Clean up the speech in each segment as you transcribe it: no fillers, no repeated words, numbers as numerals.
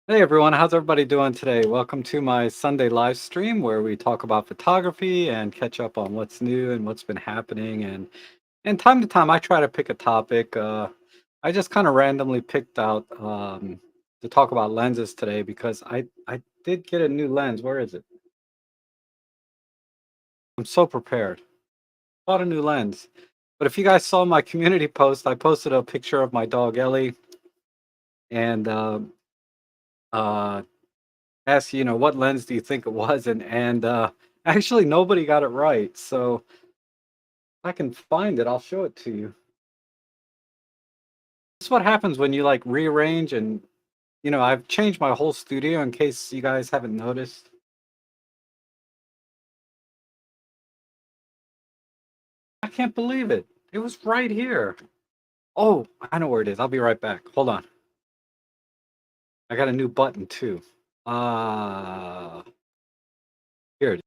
Hey everyone, how's everybody doing today? Welcome to my Sunday live stream where we talk about photography and catch up on what's new and what's been happening. And time to time, I try to pick a topic. I just kind of randomly picked out to talk about lenses today because I did get a new lens. Where is it? I'm so prepared. Bought a new lens. But if you guys saw my community post, I posted a picture of my dog Ellie and uh, asked, what lens do you think it was? And actually nobody got it right. So if I can find it, I'll show it to you. This is what happens when you like rearrange and I've changed my whole studio in case you guys haven't noticed. I can't believe it. It was right here. Oh, I know where it is. I'll be right back. Hold on. I got a new button too. Uh Here it is.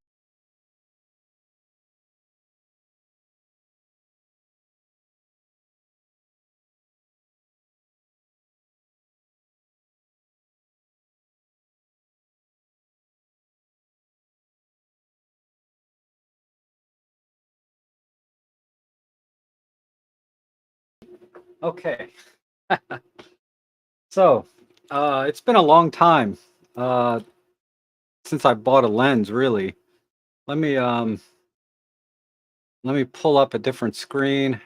Okay. So it's been a long time uh since I bought a lens, really. Let me Let me pull up a different screen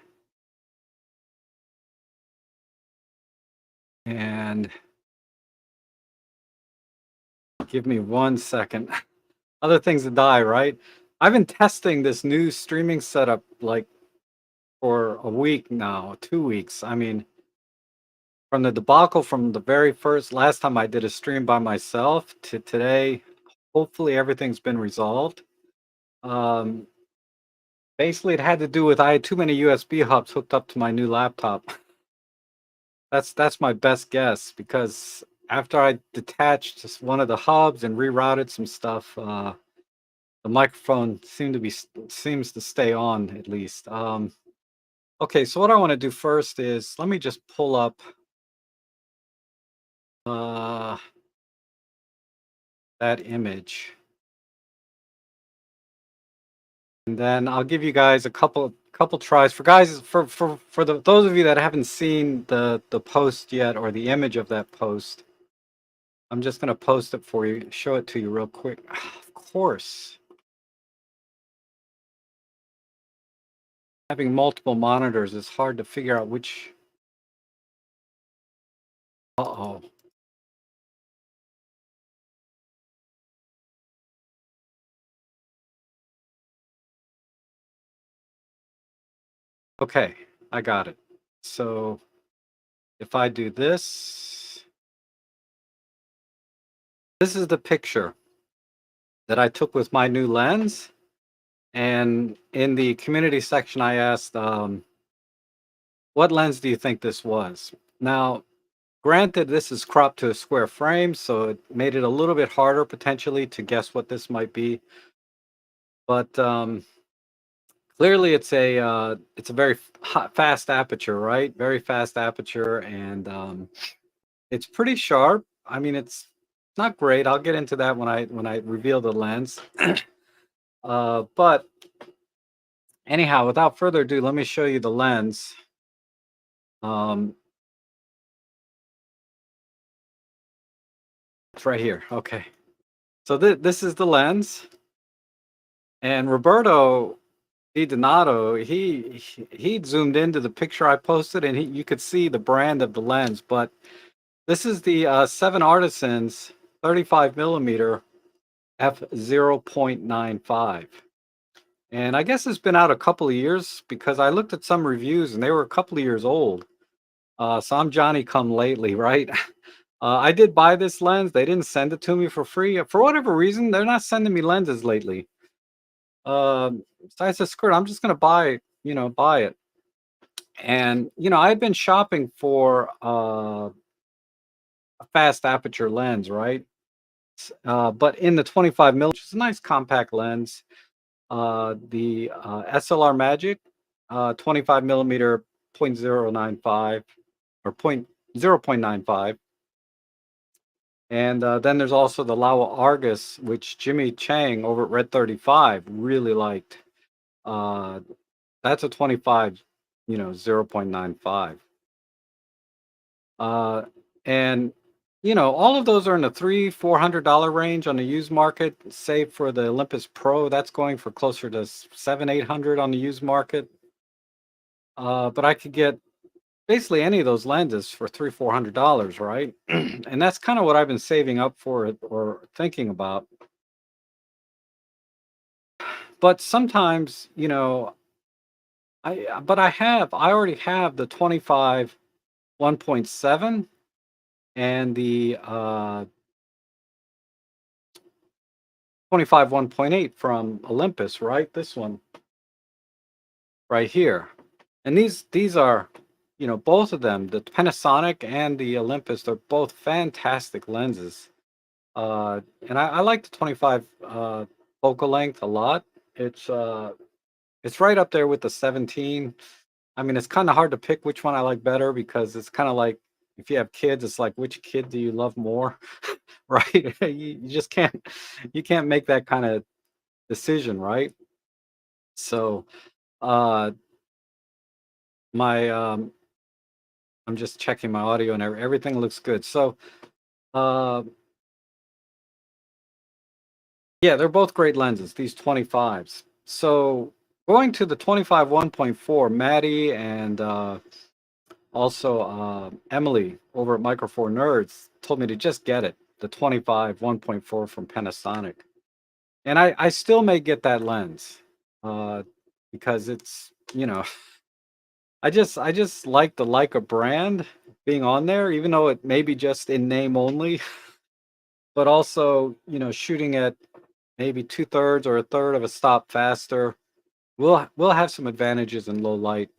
and give me 1 second. Other things to die, right? I've been testing this new streaming setup like for a week now, 2 weeks. I mean, from the debacle from the very first last time I did a stream by myself to today, hopefully everything's been resolved. Um, Basically, it had to do with I had too many USB hubs hooked up to my new laptop. That's my best guess because after I detached just one of the hubs and rerouted some stuff, the microphone seems to stay on at least. Okay, so what I want to do first is let me just pull up uh, that image, and then I'll give you guys a couple tries for guys for those of you that haven't seen the post yet or the image of that post. I'm just gonna post it for you, show it to you real quick. Of course. Having multiple monitors is hard to figure out which. Uh-oh. Okay, I got it. So if I do this, this is the picture that I took with my new lens. And in the community section, I asked, what lens do you think this was? Now, granted, this is cropped to a square frame, so it made it a little bit harder potentially to guess what this might be. But clearly, it's a very fast aperture, right? Very fast aperture, and it's pretty sharp. I mean, it's not great. I'll get into that when I reveal the lens. But anyhow, without further ado, let me show you the lens. Um, it's right here. Okay. So this is the lens, and Roberto Di Donato, he zoomed into the picture I posted, and you could see the brand of the lens. But this is the Seven Artisans 35 millimeter f 0.95. And I guess it's been out a couple of years because I looked at some reviews and they were a couple of years old. So I'm Johnny come lately, right? I did buy this lens. They didn't send it to me for free. For whatever reason, they're not sending me lenses lately. So I said, screw it, I'm just gonna buy it. And I've been shopping for a fast aperture lens, right? But in the 25 mil, which is a nice compact lens, the SLR Magic 25 millimeter 0.095 or 0.95. And then there's also the Laowa Argus, which Jimmy Chang over at Red 35 really liked. Uh, that's a 25, 0.95. Uh, and all of those are in the $300-400 range on the used market. Save for the Olympus Pro, that's going for closer to 700-800 on the used market. But I could get basically any of those lenses for $300-400, right? And that's kind of what I've been saving up for or thinking about. But sometimes, I already have the 25 1.7 and the 25 1.8 from Olympus, right? This one right here. And these are, both of them, the Panasonic and the Olympus, they're both fantastic lenses. And I like the 25 focal length a lot. It's uh it's right up there with the 17. I mean, it's kind of hard to pick which one I like better because it's kind of like if you have kids, it's like which kid do you love more, right? You just can't make that kind of decision, right? So, uh my I'm just checking my audio and everything looks good. So, uh yeah, they're both great lenses, these 25s. So, going to the 25 1.4, Maddie and also Emily over at Micro Four Nerds told me to just get it, the 25 1.4 from Panasonic. And I still may get that lens uh, because it's, I just like the Leica brand being on there, even though it may be just in name only, but also, shooting at maybe two-thirds or a third of a stop faster. We'll have some advantages in low light,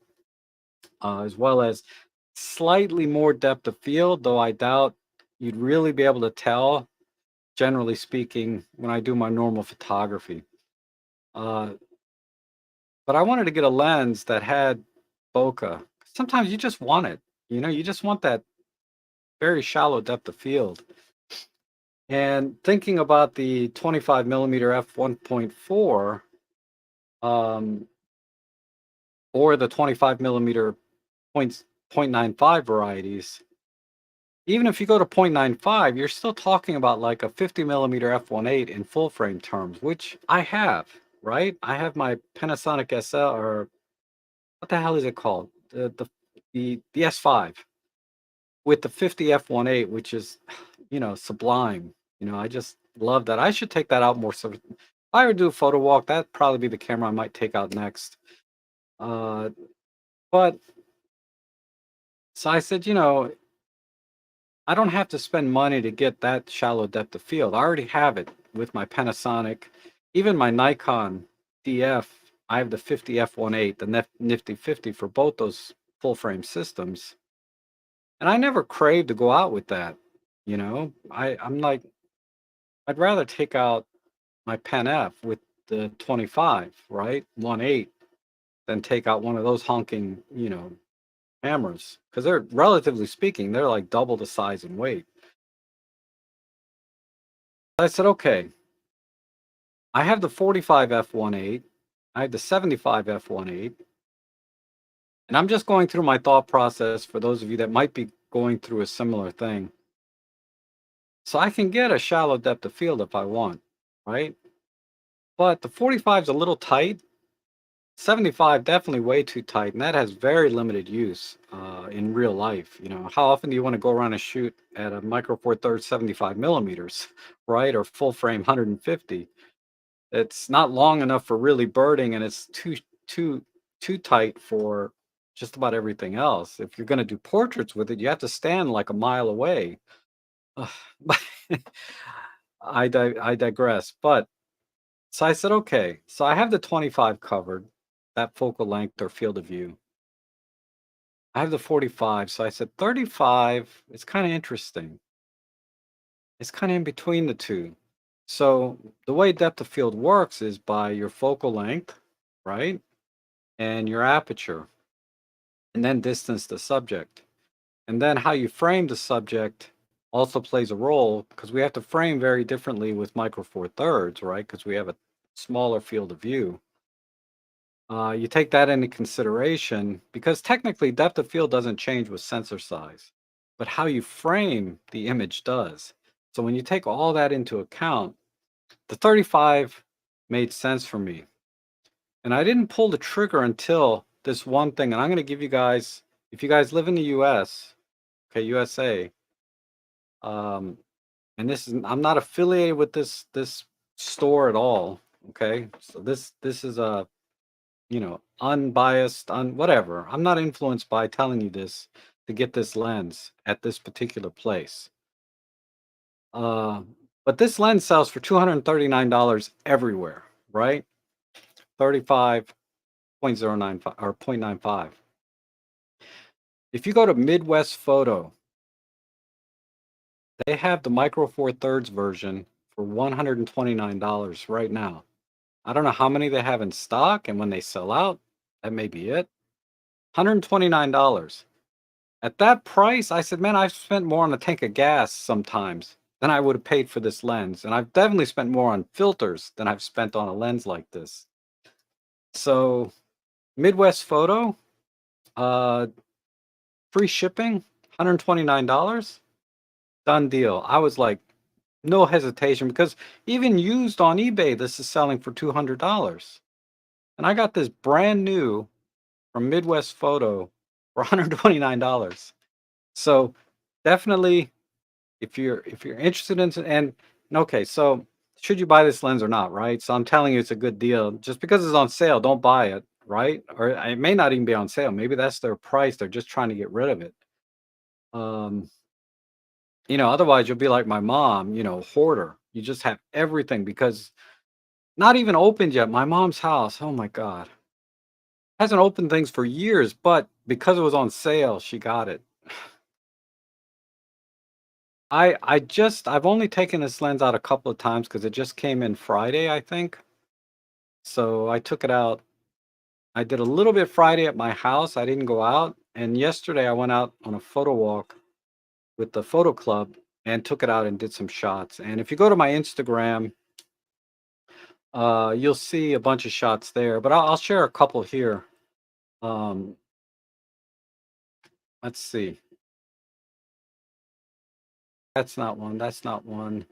as well as slightly more depth of field, though I doubt you'd really be able to tell, generally speaking, when I do my normal photography. Uh, but I wanted to get a lens that had bokeh. Sometimes you just want it, you just want that very shallow depth of field. And thinking about the 25 millimeter f 1.4, um, or the 25 millimeter point 0.95 varieties, even if you go to 0.95, you're still talking about like a 50 millimeter f1.8 in full frame terms, which I have, right? I have my Panasonic SL, or what the hell is it called? The S5 with the 50 f1.8, which is, sublime. I just love that. I should take that out more. So if I were to do a photo walk, that'd probably be the camera I might take out next. Uh, but so I said, I don't have to spend money to get that shallow depth of field. I already have it with my Panasonic, even my Nikon DF. I have the 50 f1.8, the Nifty 50 for both those full frame systems, and I never craved to go out with that. I'm like, I'd rather take out my Pen F with the 25, right, 1.8, than take out one of those honking, cameras, because they're, relatively speaking, they're like double the size and weight. I said, okay, I have the 45 f1.8, I have the 75 f1.8, and I'm just going through my thought process for those of you that might be going through a similar thing. So I can get a shallow depth of field if I want, right? But the 45 is a little tight. 75 definitely way too tight, and that has very limited use in real life. How often do you want to go around and shoot at a Micro Four Thirds 75 millimeters, right, or full frame 150? It's not long enough for really birding, and it's too too tight for just about everything else. If you're going to do portraits with it, you have to stand like a mile away. Ugh, but I digress. But so I said, okay, so I have the 25 covered, that focal length or field of view. I have the 45, so I said 35 is kind of interesting. It's kind of in between the two. So the way depth of field works is by your focal length, right? And your aperture, and then distance the subject. And then how you frame the subject also plays a role because we have to frame very differently with Micro Four Thirds, right? Because we have a smaller field of view. You take that into consideration because technically depth of field doesn't change with sensor size, but how you frame the image does. So when you take all that into account, the 35 made sense for me. And I didn't pull the trigger until this one thing. And I'm going to give you guys, if you guys live in the US, okay, USA, um, and this is, I'm not affiliated with this store at all. Okay. So this is a, unbiased, whatever. I'm not influenced by telling you this to get this lens at this particular place. Uh, but this lens sells for $239 everywhere, right? 35.095 or 0.95. If you go to Midwest Photo, they have the Micro Four Thirds version for $129 right now. I don't know how many they have in stock, and when they sell out, that may be it. $129. At that price, I said, man, I've spent more on a tank of gas sometimes than I would have paid for this lens. And I've definitely spent more on filters than I've spent on a lens like this. So, Midwest Photo, uh, free shipping, $129. Done deal. I was like, no hesitation because even used on eBay, this is selling for $200. And I got this brand new from Midwest Photo for $129. So definitely if you're interested in and okay, so should you buy this lens or not, right? So I'm telling you it's a good deal. Just because it's on sale, don't buy it, right? Or it may not even be on sale. Maybe that's their price. They're just trying to get rid of it. Um, otherwise you'll be like my mom, hoarder. You just have everything because not even opened yet. My mom's house, oh my God, hasn't opened things for years, but because it was on sale, she got it. I've only taken this lens out a couple of times because it just came in Friday, I think. So I took it out. I did a little bit Friday at my house. I didn't go out. And yesterday I went out on a photo walk with the photo club and took it out and did some shots. And if you go to my Instagram, you'll see a bunch of shots there, but I'll share a couple here. Um, let's see. That's not one. That's not one.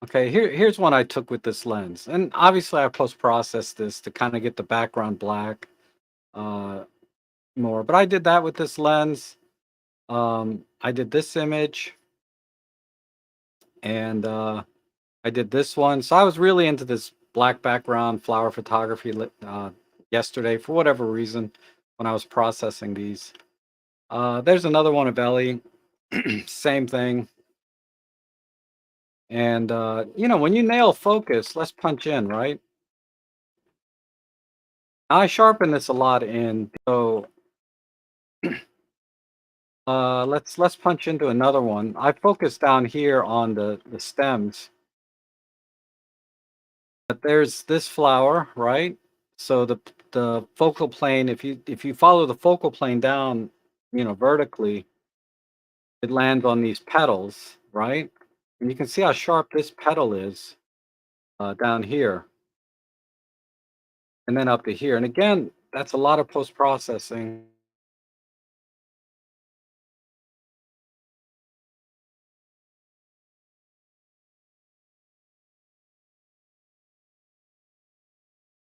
Okay, here's one I took with this lens. And obviously I post-processed this to kind of get the background black uh more. But I did that with this lens. I did this image and I did this one. So I was really into this black background flower photography yesterday for whatever reason when I was processing these. There's another one of Ellie, same thing. And when you nail focus, let's punch in, right? I sharpen this a lot in. So let's punch into another one. I focus down here on the stems, but there's this flower, right? So the focal plane, if you follow the focal plane down, vertically, it lands on these petals, right? And you can see how sharp this petal is down here, and then up to here. And again, that's a lot of post processing.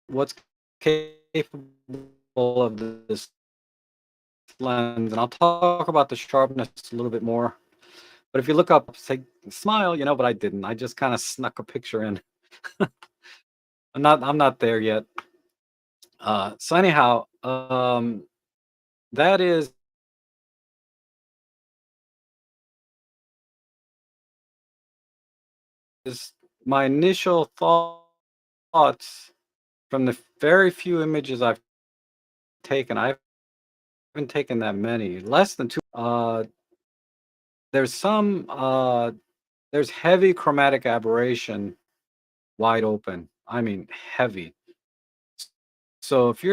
What's capable of this lens, and I'll talk about the sharpness a little bit more. But if you look up, say smile, but I didn't. I just kind of snuck a picture in. I'm not there yet. So anyhow, that is my initial thoughts from the very few images I've taken. I haven't taken that many, less than two. There's there's heavy chromatic aberration wide open. I mean, heavy. So if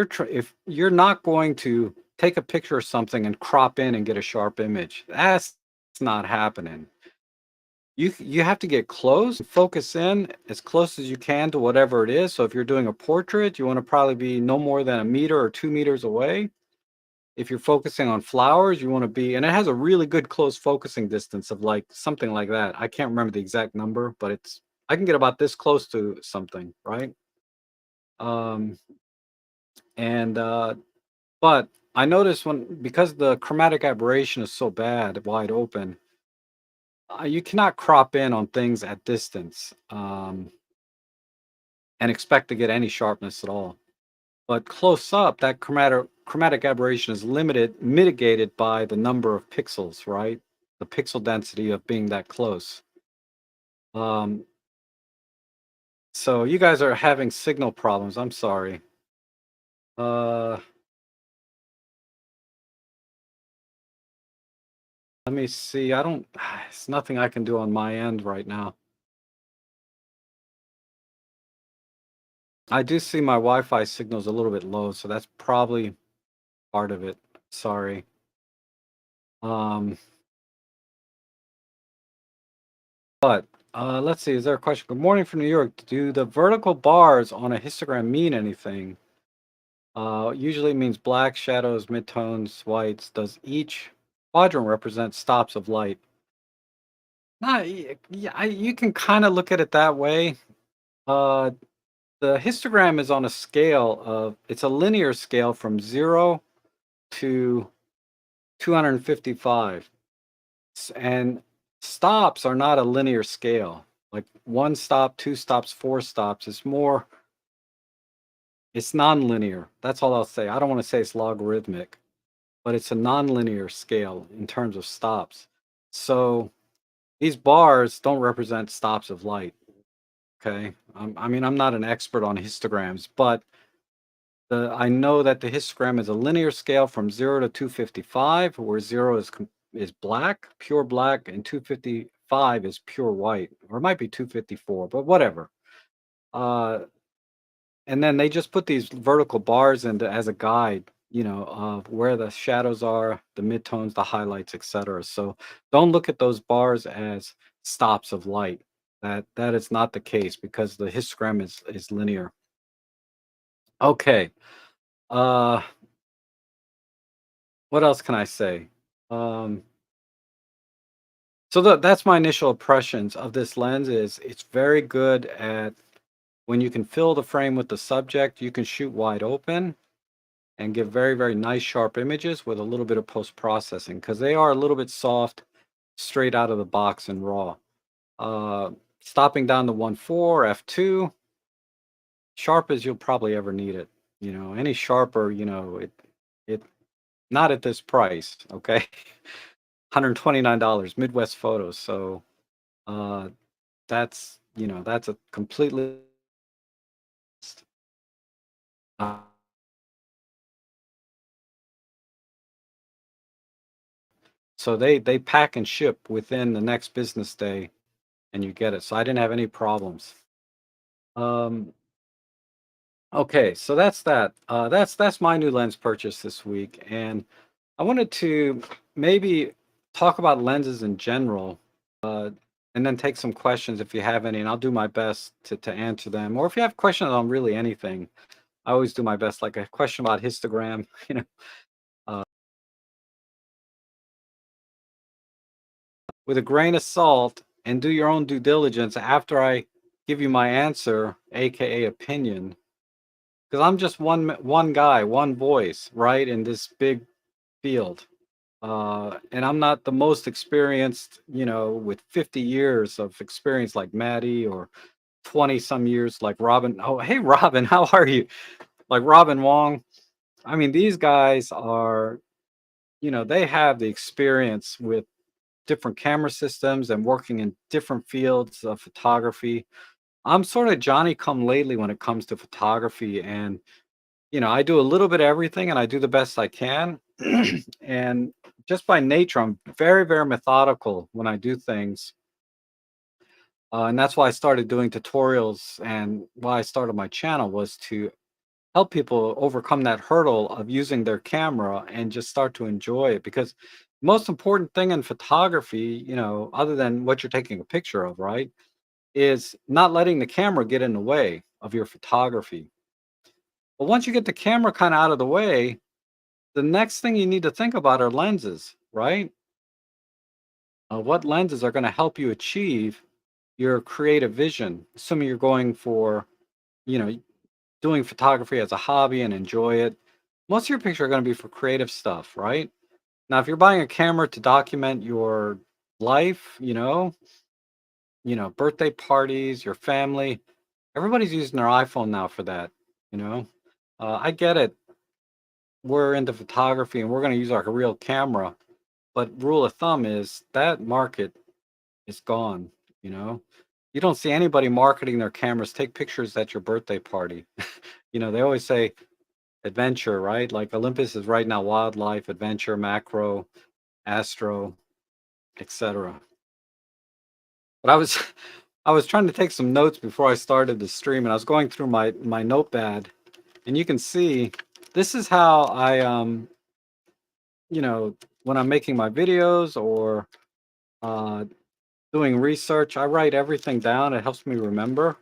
you're not going to take a picture of something and crop in and get a sharp image, that's It's not happening. You have to get close, focus in as close as you can to whatever it is. So if you're doing a portrait, you want to probably be no more than a meter or 2 meters away. If you're focusing on flowers, you want to be, and it has a really good close focusing distance of like something like that. I can't remember the exact number, but it's I can get about this close to something, right? Um, and but I noticed when because the chromatic aberration is so bad, wide open, you cannot crop in on things at distance and expect to get any sharpness at all. But close up, that chromatic aberration is mitigated by the number of pixels, right? The pixel density of being that close. Um, so you guys are having signal problems. I'm sorry. Uh, let me see. I don't. It's nothing I can do on my end right now. I do see my Wi-Fi signal's a little bit low, so that's probably part of it. Sorry. Um, but let's see. Is there a question? Good morning from New York. Do the vertical bars on a histogram mean anything? Usually means black shadows, midtones, whites. Does each quadrant represent stops of light? Yeah, you can kind of look at it that way. Uh, the histogram is on a scale of, it's a linear scale from 0 to 255. And stops are not a linear scale. Like one stop, two stops, four stops. It's nonlinear. That's all I'll say. I don't want to say it's logarithmic, but it's a nonlinear scale in terms of stops. So these bars don't represent stops of light. Okay. I mean, I'm not an expert on histograms, but I know that the histogram is a linear scale from 0 to 255, where 0 is black, pure black, and 255 is pure white, or it might be 254, but whatever. Uh, and then they just put these vertical bars into as a guide, of where the shadows are, the midtones, the highlights, etc. So don't look at those bars as stops of light. That is not the case because the histogram is linear. Okay. Uh, what else can I say? Um, so that's my initial impressions of this lens is it's very good at when you can fill the frame with the subject, you can shoot wide open and give very, very nice sharp images with a little bit of post-processing because they are a little bit soft straight out of the box and raw. Uh, Stopping down to 1.4, f2, sharp as you'll probably ever need it. Any sharper, it not at this price, okay? $129, Midwest Photos. So uh, that's a completely uh, so they pack and ship within the next business day and you get it. So I didn't have any problems. Um, okay, so that's that. That's my new lens purchase this week, and I wanted to maybe talk about lenses in general, and then take some questions if you have any, and I'll do my best to answer them. Or if you have questions on really anything, I always do my best. Like a question about histogram, uh, with a grain of salt, and do your own due diligence after I give you my answer, aka opinion, because I'm just one guy, one voice, right, in this big field. And I'm not the most experienced, with 50 years of experience like Maddie or 20 some years like Robin. Oh, hey, Robin, how are you? Like Robin Wong. I mean, these guys are, they have the experience with different camera systems and working in different fields of photography. I'm sort of Johnny come lately when it comes to photography. And, I do a little bit of everything and I do the best I can. And just by nature, I'm very, very methodical when I do things. And that's why I started doing tutorials and why I started my channel was to help people overcome that hurdle of using their camera and just start to enjoy it because most important thing in photography, other than what you're taking a picture of, right, is not letting the camera get in the way of your photography. But once you get the camera kind of out of the way, the next thing you need to think about are lenses, right? What lenses are going to help you achieve your creative vision, assuming you're going for, you know, doing photography as a hobby and enjoy it. Most of your pictures are going to be for creative stuff, right? Now, if you're buying a camera to document your life, birthday parties, your family, everybody's using their iPhone now for that, you know. I get it. We're into photography and we're going to use like a real camera, but rule of thumb is that market is gone, you know. You don't see anybody marketing their cameras. Take pictures at your birthday party. They always say adventure, right? Like Olympus is right now wildlife, adventure, macro, astro, etc. But I was trying to take some notes before I started the stream, and I was going through my notepad, and you can see this is how I when I'm making my videos or uh, doing research, I write everything down. It helps me remember.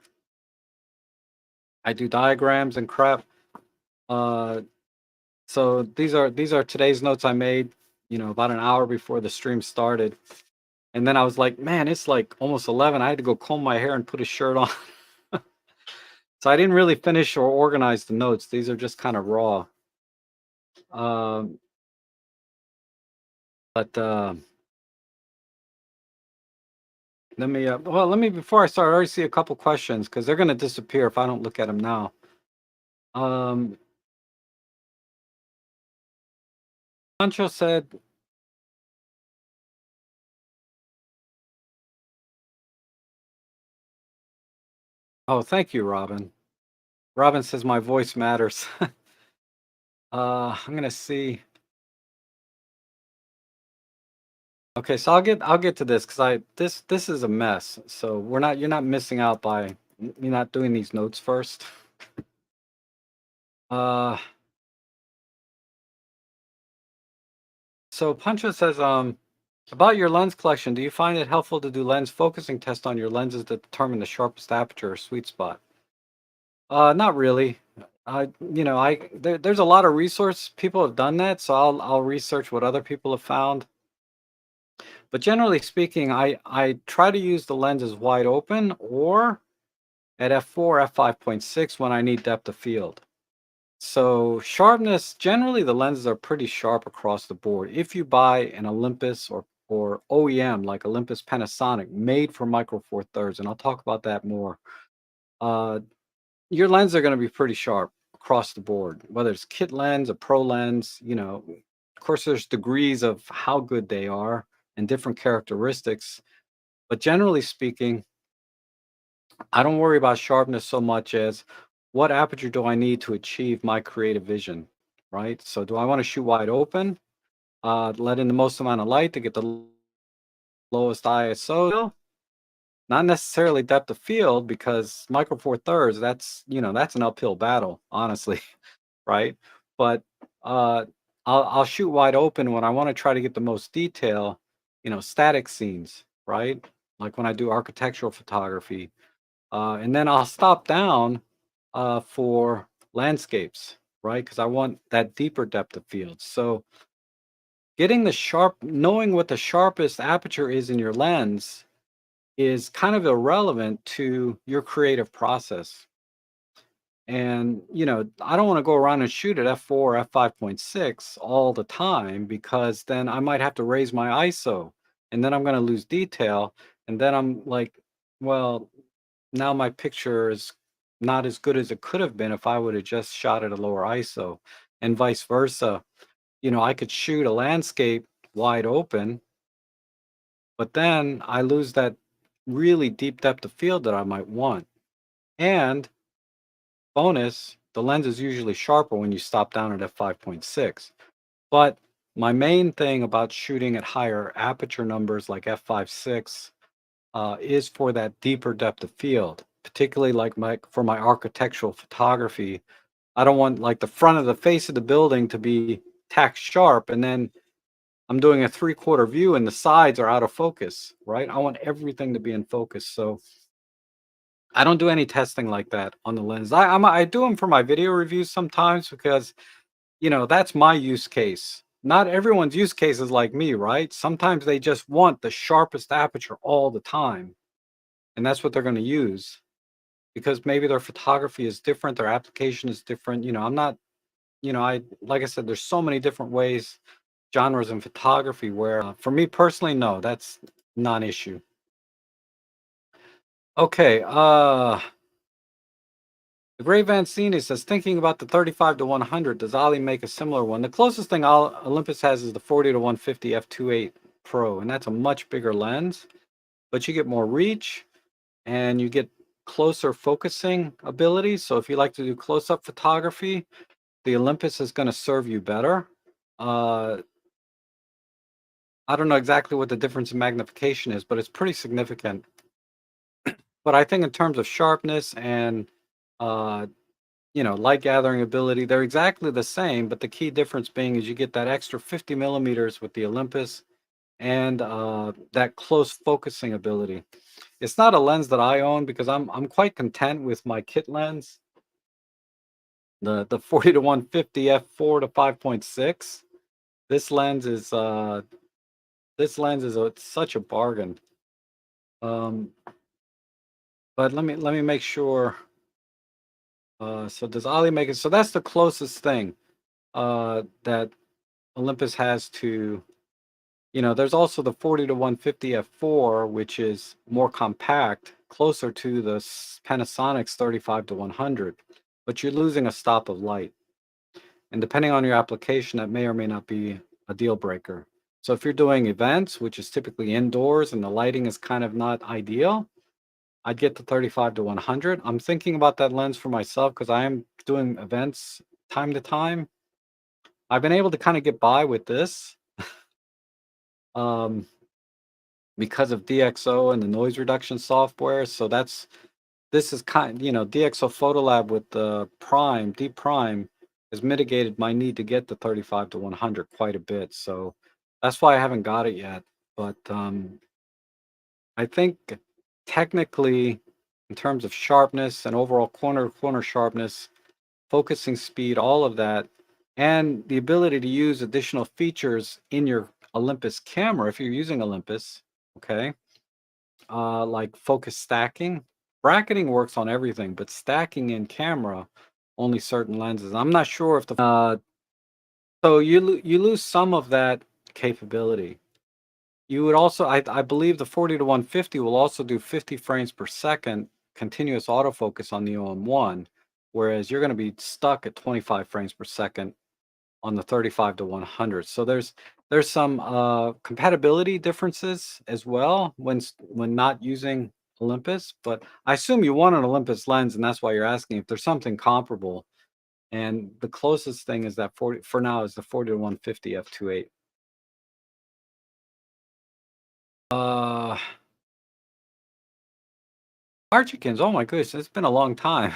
I do diagrams and crap. Uh, so these are today's notes I made, about an hour before the stream started. And then I was like, man, it's like almost 11. I had to go comb my hair and put a shirt on. So I didn't really finish or organize the notes. These are just kind of raw. Um, but let me before I start, I already see a couple questions because they're going to disappear if I don't look at them now. Um, Pancho said, oh, thank you, Robin. Robin says my voice matters. I'm going to see. Okay, so I'll get to this because this is a mess. So you're not missing out by me not doing these notes first. Uh, so Pancho says, about your lens collection, do you find it helpful to do lens focusing tests on your lenses to determine the sharpest aperture or sweet spot? Not really. There's a lot of resource people have done that, so I'll research what other people have found. But generally speaking, I try to use the lenses wide open or at f4, f5.6 when I need depth of field. So sharpness, generally the lenses are pretty sharp across the board. If you buy an Olympus or OEM like Olympus Panasonic made for Micro Four Thirds, and I'll talk about that more, uh, your lenses are going to be pretty sharp across the board, whether it's kit lens, a pro lens, of course there's degrees of how good they are and different characteristics. But generally speaking, I don't worry about sharpness so much as what aperture do I need to achieve my creative vision, right? So do I want to shoot wide open, let in the most amount of light to get the lowest ISO? Not necessarily depth of field because Micro Four Thirds, that's an uphill battle, honestly, right? But uh, I'll shoot wide open when I want to try to get the most detail, static scenes, right? Like when I do architectural photography, and then I'll stop down for landscapes, right? Because I want that deeper depth of field. So knowing what the sharpest aperture is in your lens is kind of irrelevant to your creative process. And, I don't want to go around and shoot at f4, f5.6 all the time because then I might have to raise my ISO and then I'm going to lose detail. And then I'm like, well, now my picture is not as good as it could have been if I would have just shot at a lower ISO, and vice versa. I could shoot a landscape wide open, but then I lose that really deep depth of field that I might want. And bonus, the lens is usually sharper when you stop down at f5.6. But my main thing about shooting at higher aperture numbers like f5.6 is for that deeper depth of field, particularly like for my architectural photography. I don't want like the front of the face of the building to be tack sharp, and then I'm doing a 3/4 view and the sides are out of focus, right? I want everything to be in focus. So I don't do any testing like that on the lens. I do them for my video reviews sometimes because, that's my use case. Not everyone's use case is like me, right? Sometimes they just want the sharpest aperture all the time, and that's what they're going to use because maybe their photography is different, their application is different. I'm not, I like I said, there's so many different ways, genres in photography where for me personally, no, that's non-issue. Okay, the Great Vancini says, thinking about the 35 to 100, does Ali make a similar one? The closest thing Olympus has is the 40 to 150 f2.8 Pro, and that's a much bigger lens, but you get more reach and you get closer focusing ability. So if you like to do close-up photography, the Olympus is going to serve you better. Uh, I don't know exactly what the difference in magnification is, but it's pretty significant. But I think in terms of sharpness and uh, light gathering ability, they're exactly the same, but the key difference being is you get that extra 50 millimeters with the Olympus and that close focusing ability. It's not a lens that I own because I'm quite content with my kit lens, the 40 to 150 f4 to 5.6. This lens is such a bargain. Um, but let me make sure. So does Ali make it? So that's the closest thing that Olympus has to, there's also the 40 to 150 f4, which is more compact, closer to the Panasonic's 35 to 100, but you're losing a stop of light. And depending on your application, that may or may not be a deal breaker. So if you're doing events, which is typically indoors and the lighting is kind of not ideal, I'd get the 35 to 100. I'm thinking about that lens for myself because I am doing events time to time. I've been able to kind of get by with this um, because of DxO and the noise reduction software. So this is DxO Photolab with the Prime, Deep Prime, has mitigated my need to get the 35 to 100 quite a bit. So that's why I haven't got it yet. But I think technically, in terms of sharpness and overall corner to corner sharpness, focusing speed, all of that, and the ability to use additional features in your Olympus camera, if you're using Olympus, okay, like focus stacking. Bracketing works on everything, but stacking in camera, only certain lenses. I'm not sure if so you lose some of that capability. You would also, I believe the 40 to 150 will also do 50 frames per second continuous autofocus on the OM1, whereas you're going to be stuck at 25 frames per second on the 35 to 100. So there's some compatibility differences as well when not using Olympus, but I assume you want an Olympus lens and that's why you're asking if there's something comparable. And the closest thing is that 40 for now is the 40 to 150 f2.8. Uh Archicans, oh my goodness, it's been a long time.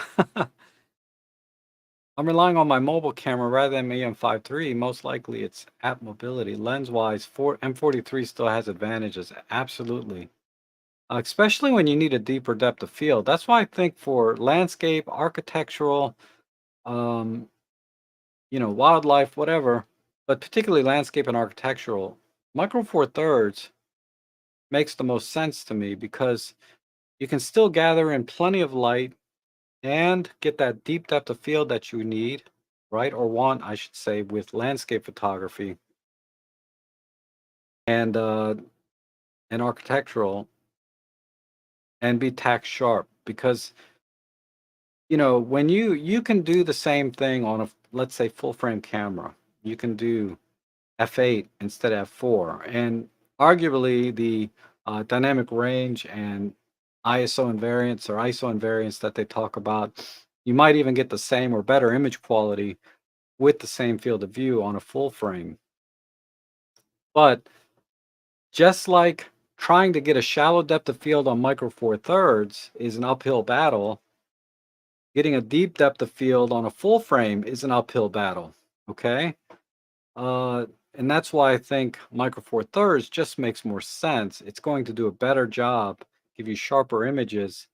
I'm relying on my mobile camera rather than my EM5 III. Most likely it's app mobility. Lens-wise, M43 still has advantages. Absolutely. Especially when you need a deeper depth of field. That's why I think for landscape, architectural, um, wildlife, whatever, but particularly landscape and architectural, Micro Four Thirds makes the most sense to me because you can still gather in plenty of light and get that deep depth of field that you need, right? Or want, I should say, with landscape photography and and architectural, and be tack sharp because when you can do the same thing on a, let's say, full frame camera. You can do f8 instead of f4, and arguably the dynamic range and ISO invariance or ISO invariance that they talk about, you might even get the same or better image quality with the same field of view on a full frame. But just like trying to get a shallow depth of field on Micro Four Thirds is an uphill battle, getting a deep depth of field on a full frame is an uphill battle. Okay. Uh, and that's why I think Micro Four Thirds just makes more sense. It's going to do a better job, give you sharper images,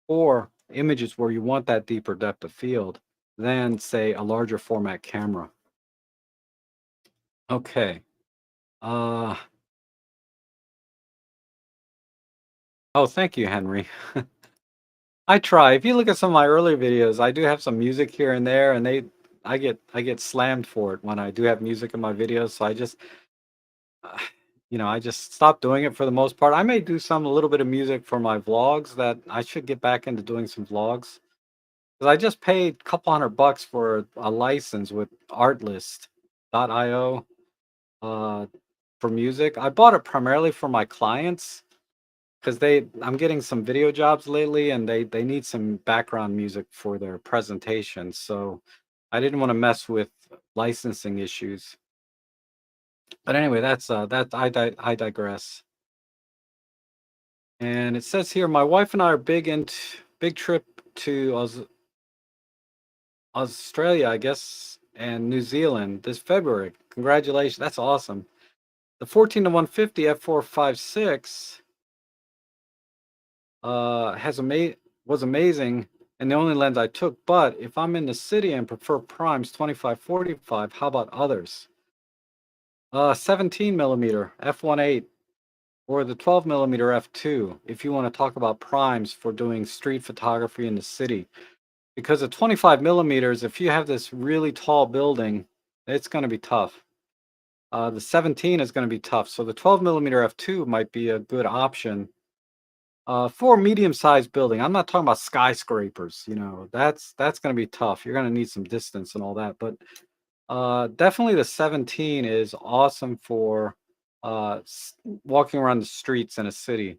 or images where you want that deeper depth of field than, say, a larger format camera. Okay. Uh, oh, thank you, Henry. I try. If you look at some of my earlier videos, I do have some music here and there, and I get slammed for it when I do have music in my videos. So I just uh, I just stopped doing it for the most part. I may do some a little bit of music for my vlogs that I should get back into doing some vlogs. Because I just paid a couple $100 for a license with Artlist.io uh, for music. I bought it primarily for my clients because I'm getting some video jobs lately and they need some background music for their presentations. So I didn't want to mess with licensing issues. But anyway, I digress. And it says here, my wife and I are big trip to Australia, I guess, and New Zealand this February. Congratulations, that's awesome. The 14 to 150 f456 has was amazing and the only lens I took. But if I'm in the city and prefer primes 25-45, how about others? 17 millimeter f1.8 or the 12 millimeter f2 if you want to talk about primes for doing street photography in the city. Because at 25 millimeters, if you have this really tall building, it's going to be tough. The 17 is going to be tough. So the 12 millimeter f2 might be a good option for a medium-sized building. I'm not talking about skyscrapers. That's going to be tough. You're going to need some distance and all that. But definitely the 17 is awesome for walking around the streets in a city.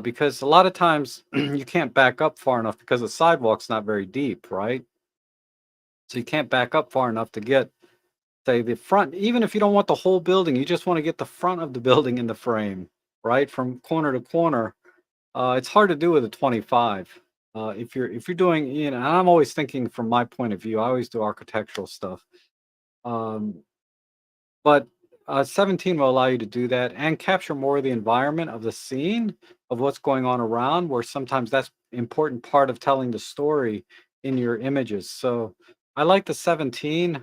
Because a lot of times you can't back up far enough because the sidewalk's not very deep, right? So you can't back up far enough to get, say, the front. Even if you don't want the whole building, you just want to get the front of the building in the frame, right? From corner to corner. It's hard to do with a 25. If you're doing, and I'm always thinking from my point of view. I always do architectural stuff. Um, but 17 will allow you to do that and capture more of the environment of the scene of what's going on around, where sometimes that's important part of telling the story in your images. So I like the 17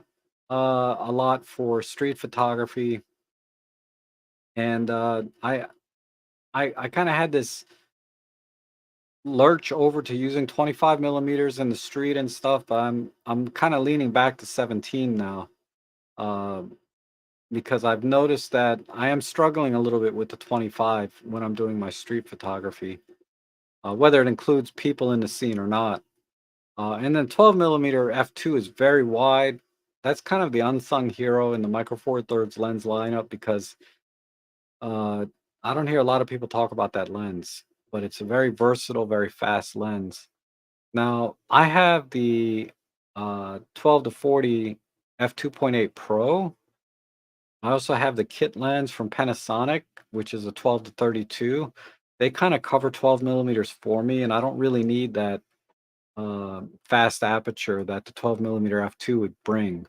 a lot for street photography. And I kind of had this lurch over to using 25 millimeters in the street and stuff, but I'm kind of leaning back to 17 now. Uh, because I've noticed that I am struggling a little bit with the 25 when I'm doing my street photography, whether it includes people in the scene or not. And then 12 millimeter f2 is very wide. That's kind of the unsung hero in the Micro Four Thirds lens lineup because uh, I don't hear a lot of people talk about that lens, but it's a very versatile, very fast lens. Now I have the 12 to 40 f2.8 Pro. I also have the kit lens from Panasonic, which is a 12 to 32. They kind of cover 12 millimeters for me, and I don't really need that fast aperture that the 12 millimeter f2 would bring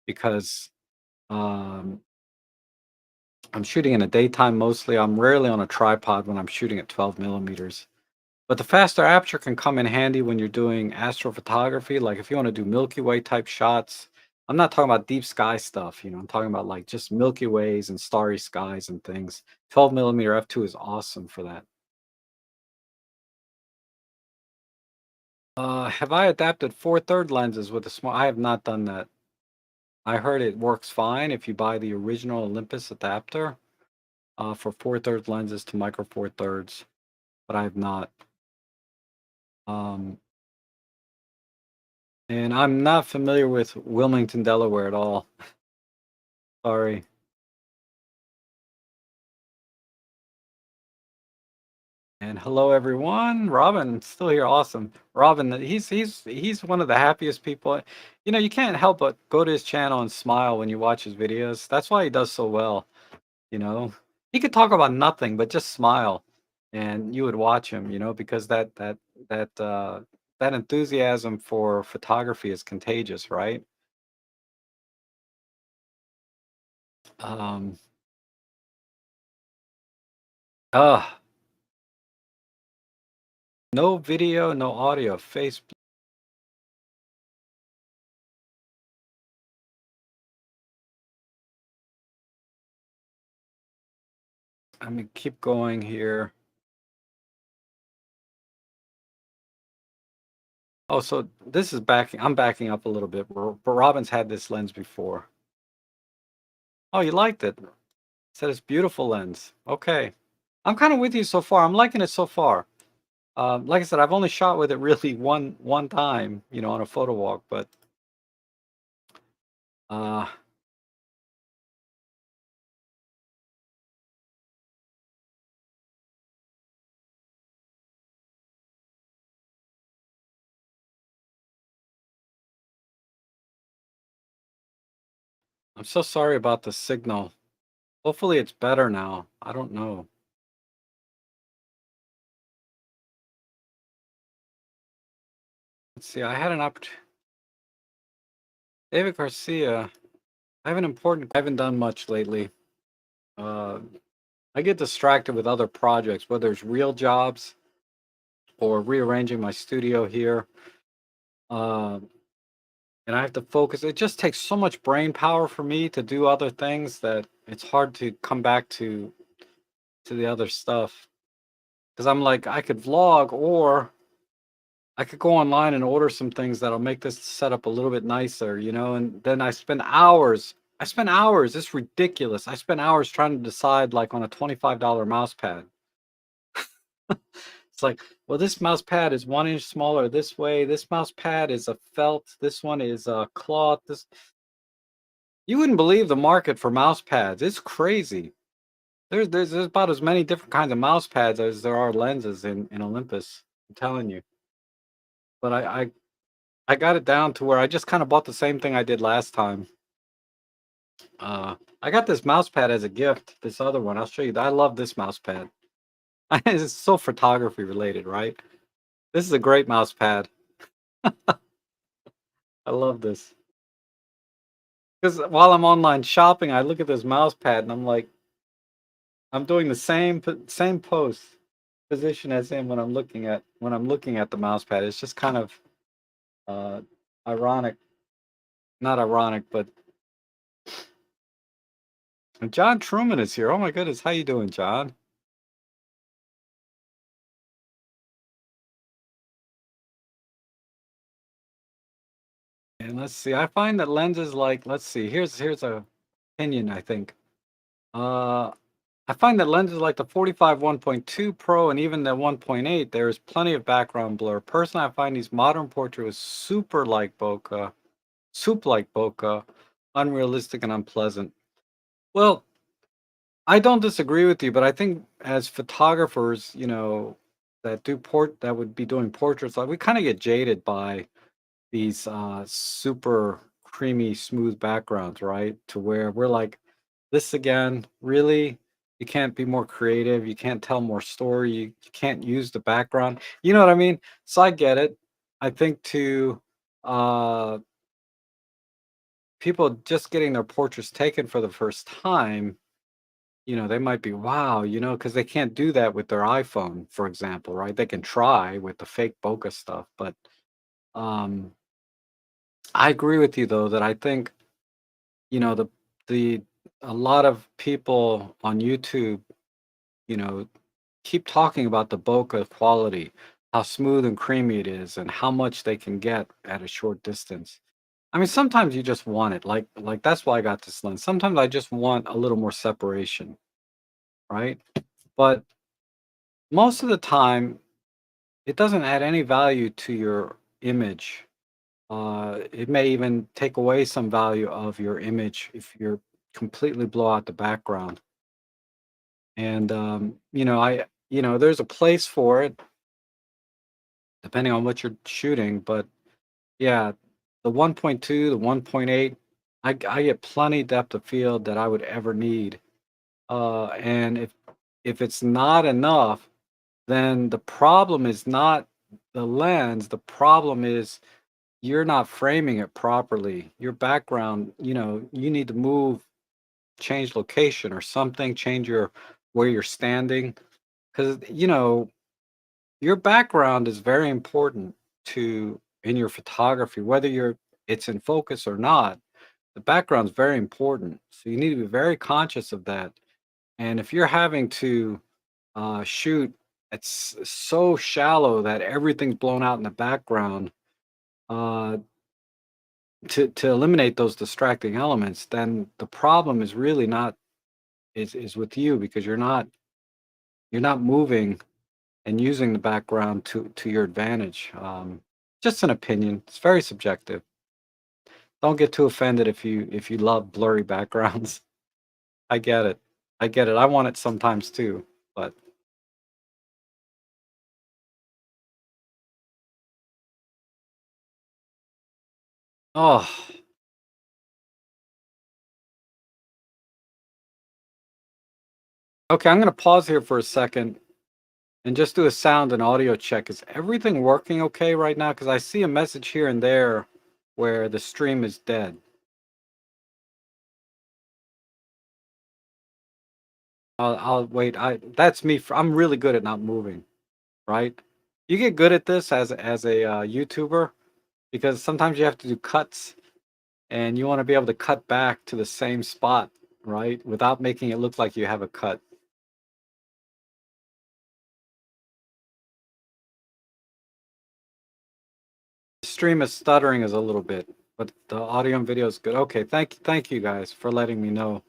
because um, I'm shooting in the daytime mostly. I'm rarely on a tripod when I'm shooting at 12 millimeters. But the faster aperture can come in handy when you're doing astrophotography. Like if you want to do Milky Way type shots, I'm not talking about deep sky stuff. I'm talking about like just Milky Ways and starry skies and things. 12 millimeter f2 is awesome for that. Have I adapted 4/3 lenses with a small? I have not done that. I heard it works fine if you buy the original Olympus adapter for 4/3 lenses to Micro Four Thirds, but I have not. Um, and I'm not familiar with Wilmington, Delaware at all. Sorry. And hello, everyone. Robin, still here. Awesome. Robin, he's one of the happiest people. You can't help but go to his channel and smile when you watch his videos. That's why he does so well. You know, he could talk about nothing but just smile, and you would watch him. Because that enthusiasm for photography is contagious, right? Um, uh, no video, no audio. Facebook. I mean, keep going here. Oh, so this is backing. I'm backing up a little bit, but Robin's had this lens before. Oh, you liked it. Said it's beautiful lens. Okay, I'm kind of with you so far. I'm liking it so far. Like I said, I've only shot with it really one time, on a photo walk. But uh, I'm so sorry about the signal. Hopefully, it's better now. I don't know. Let's see. I had an opportunity. David Garcia. I have an important. I haven't done much lately. Uh, I get distracted with other projects, whether it's real jobs or rearranging my studio here. Uh, and I have to focus. It just takes so much brain power for me to do other things that it's hard to come back to the other stuff. Because I'm like, I could vlog or I could go online and order some things that'll make this setup a little bit nicer, and then I spend hours. I spend hours. It's ridiculous. I spend hours trying to decide, like, on a $25 mouse pad. It's like, well, this mouse pad is 1 inch smaller this way. This mouse pad is a felt. This one is a cloth. This You wouldn't believe the market for mouse pads. It's crazy. There's about as many different kinds of mouse pads as there are lenses in Olympus. I'm telling you. But I got it down to where I just kind of bought the same thing I did last time. I got this mouse pad as a gift. This other one, I'll show you. I love this mouse pad. It's so photography related, right? This is a great mouse pad. I love this. Because while I'm online shopping, I look at this mouse pad and I'm like, I'm doing the same pose position as him when I'm looking at the mouse pad. It's just kind of uh, ironic, not ironic, but John Truman is here. Oh my goodness, how you doing, John? And let's see. I find that lenses like, let's see. Here's a opinion. I think. Uh, I find that lenses like the 45 1.2 Pro and even the 1.8, there is plenty of background blur. Personally, I find these modern portraits soup like bokeh, unrealistic and unpleasant. Well, I don't disagree with you, but I think as photographers, that would be doing portraits, like we kind of get jaded by these super creamy, smooth backgrounds, right? To where we're like, this again, really? You can't be more creative. You can't tell more story. You can't use the background. You know what I mean? So I get it. I think to uh, people just getting their portraits taken for the first time, they might be, wow, because they can't do that with their iPhone, for example, right? They can try with the fake bokeh stuff, but um, I agree with you though that I think the a lot of people on YouTube, you know, keep talking about the bokeh quality, how smooth and creamy it is, and how much they can get at a short distance. I mean, sometimes you just want it, like that's why I got this lens. Sometimes I just want a little more separation, right? But most of the time, it doesn't add any value to your image. It may even take away some value of your image if you're completely blow out the background. And there's a place for it depending on what you're shooting. But yeah, the 1.2, the 1.8, I get plenty depth of field that I would ever need. And if it's not enough, then the problem is not the lens. The problem is you're not framing it properly. Your background, you need to move. change location or something, change your where you're standing, because your background is very important to in your photography, whether it's in focus or not. The background's very important, so you need to be very conscious of that. And if you're having to shoot it's so shallow that everything's blown out in the background, uh, to eliminate those distracting elements, then the problem is really not is with you because you're not moving and using the background to your advantage. Just an opinion. It's very subjective. Don't get too offended if you love blurry backgrounds. I get it. I get it. I want it sometimes too. But oh, okay. I'm gonna pause here for a second and just do a sound and audio check. Is everything working okay right now? Because I see a message here and there where the stream is dead. I'll wait. That's me. I'm really good at not moving. Right? You get good at this as a YouTuber because sometimes you have to do cuts and you want to be able to cut back to the same spot, right? Without making it look like you have a cut. The stream is stuttering is a little bit, but the audio and video is good. Okay, thank you guys for letting me know.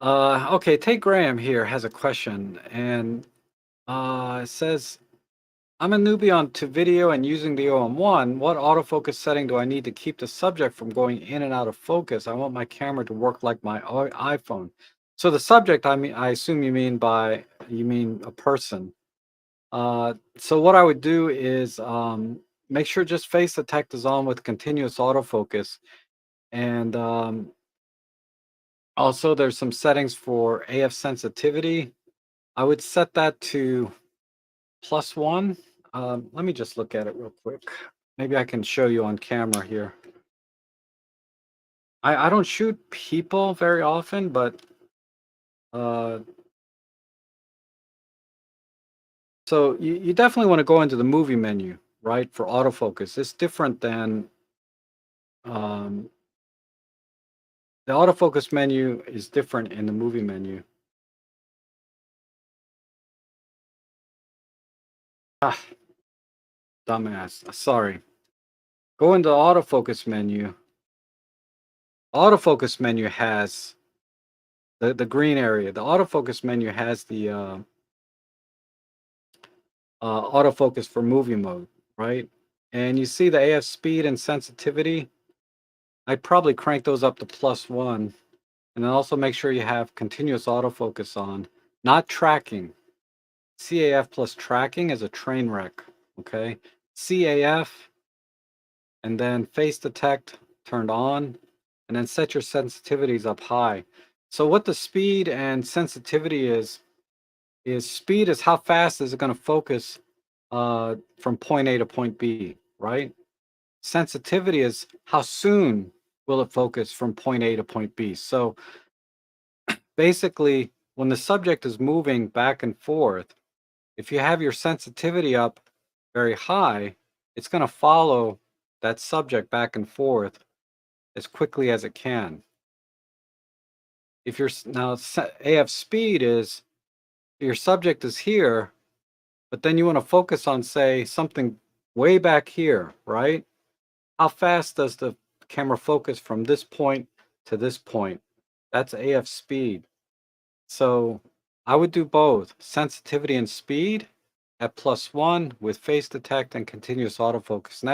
Okay, Tate Graham here has a question, and it says, I'm a newbie on to video and using the OM1. What autofocus setting do I need to keep the subject from going in and out of focus? I want my camera to work like my iPhone. So the subject, I mean, I assume you mean a person. So what I would do is make sure just face detect is on with continuous autofocus, and also there's some settings for AF sensitivity. I would set that to +1. Let me just look at it real quick. Maybe I can show you on camera here. I don't shoot people very often, but uh, so you definitely want to go into the movie menu, right, for autofocus. It's different than um, the autofocus menu is different in the movie menu. Ah, dumbass. Sorry. Go into the autofocus menu. Autofocus menu has the green area. The autofocus menu has the autofocus for movie mode, right? And you see the AF speed and sensitivity. I'd probably crank those up to +1, and then also make sure you have continuous autofocus on, not tracking. CAF plus tracking is a train wreck, okay? CAF and then face detect turned on, and then set your sensitivities up high. So what the speed and sensitivity is speed is how fast is it going to focus from point A to point B, right? Sensitivity is how soon will it focus from point A to point B. So basically, when the subject is moving back and forth, if you have your sensitivity up very high, it's going to follow that subject back and forth as quickly as it can. If you're now AF speed is your subject is here, but then you want to focus on, say, something way back here, right? How fast does the camera focus from this point to this point? That's AF speed. So I would do both sensitivity and speed at +1 with face detect and continuous autofocus. And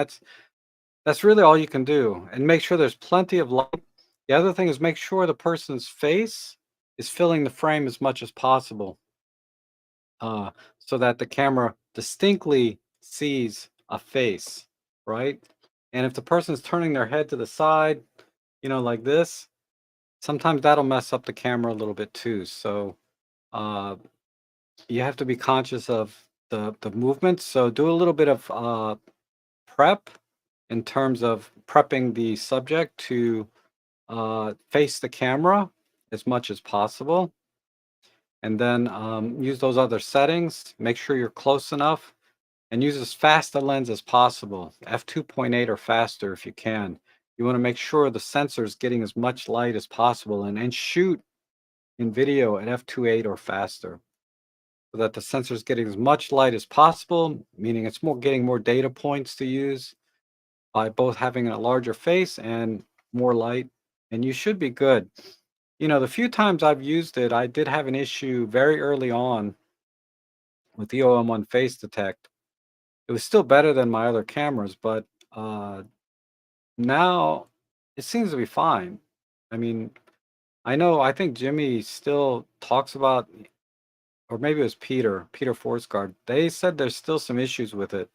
that's really all you can do. And make sure there's plenty of light. The other thing is make sure the person's face is filling the frame as much as possible, so that the camera distinctly sees a face, right? And if the person's turning their head to the side, like this, sometimes that'll mess up the camera a little bit too. So uh, you have to be conscious of the movement. So do a little bit of prep in terms of prepping the subject to face the camera as much as possible, and then use those other settings. Make sure you're close enough and use as fast a lens as possible, f2.8 or faster if you can. You want to make sure the sensor is getting as much light as possible, and shoot in video at f2.8 or faster so that the sensor is getting as much light as possible, meaning it's more getting more data points to use by both having a larger face and more light, and you should be good. The few times I've used it, I did have an issue very early on with the OM1 face detect. It was still better than my other cameras, but uh, now it seems to be fine. I mean, I think Jimmy still talks about, or maybe it was Peter Forsgaard. They said there's still some issues with it,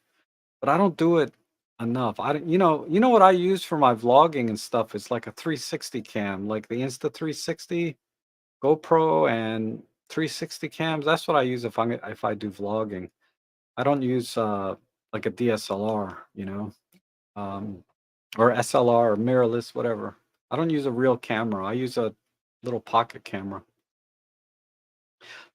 but I don't do it enough. I don't, what I use for my vlogging and stuff is like a 360 cam, like the Insta 360 GoPro and 360 cams. That's what I use if I do vlogging. I don't use like a DSLR, um, or SLR or mirrorless, whatever. I don't use a real camera. I use a little pocket camera.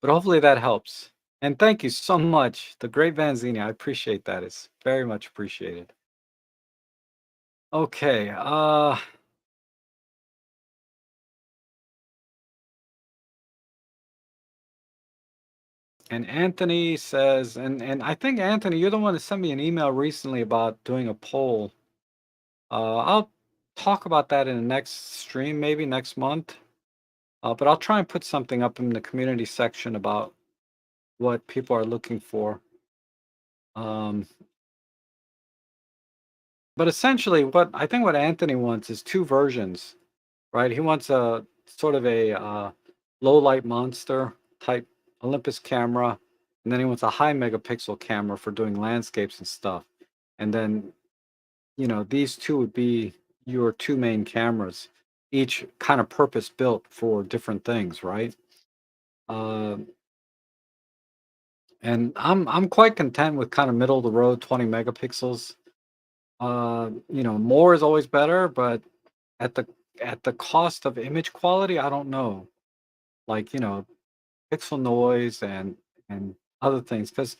But hopefully that helps. And thank you so much, the great Vanzini. I appreciate that. It's very much appreciated. Okay. And Anthony says, and I think Anthony, you're the one that sent me an email recently about doing a poll. I'll talk about that in the next stream, maybe next month. But I'll try and put something up in the community section about what people are looking for. Um, but essentially, what Anthony wants is two versions, right? He wants a sort of a low light monster type Olympus camera, and then he wants a high megapixel camera for doing landscapes and stuff. And then, these two would be your two main cameras, each kind of purpose built for different things, right? Uh, and I'm quite content with kind of middle of the road 20 megapixels. More is always better, but at the at the cost of image quality, I don't know. Like, pixel noise and other things. Because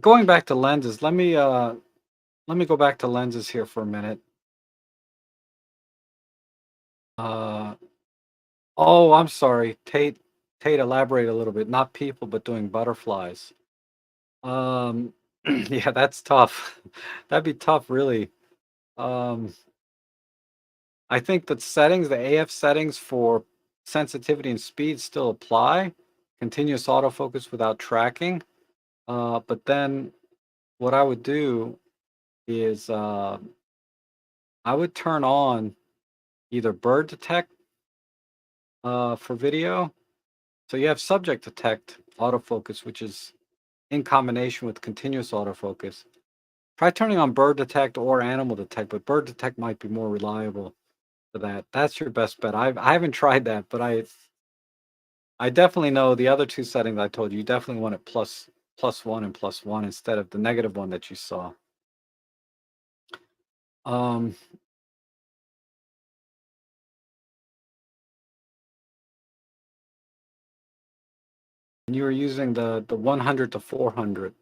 going back to lenses, let me go back to lenses here for a minute. Uh, oh, I'm sorry, Tate, elaborate a little bit. Not people, but doing butterflies. Um, yeah, that's tough. That'd be tough, really. Um, I think that the AF settings for sensitivity and speed still apply. Continuous autofocus without tracking. But then what I would do is I would turn on either bird detect for video. So you have subject detect autofocus, which is in combination with continuous autofocus. Try turning on bird detect or animal detect, but bird detect might be more reliable for that. That's your best bet. I haven't tried that, but I definitely know the other two settings I told you. You definitely want it plus one and +1 instead of the -1 that you saw. Um, and you were using the 100 to 400.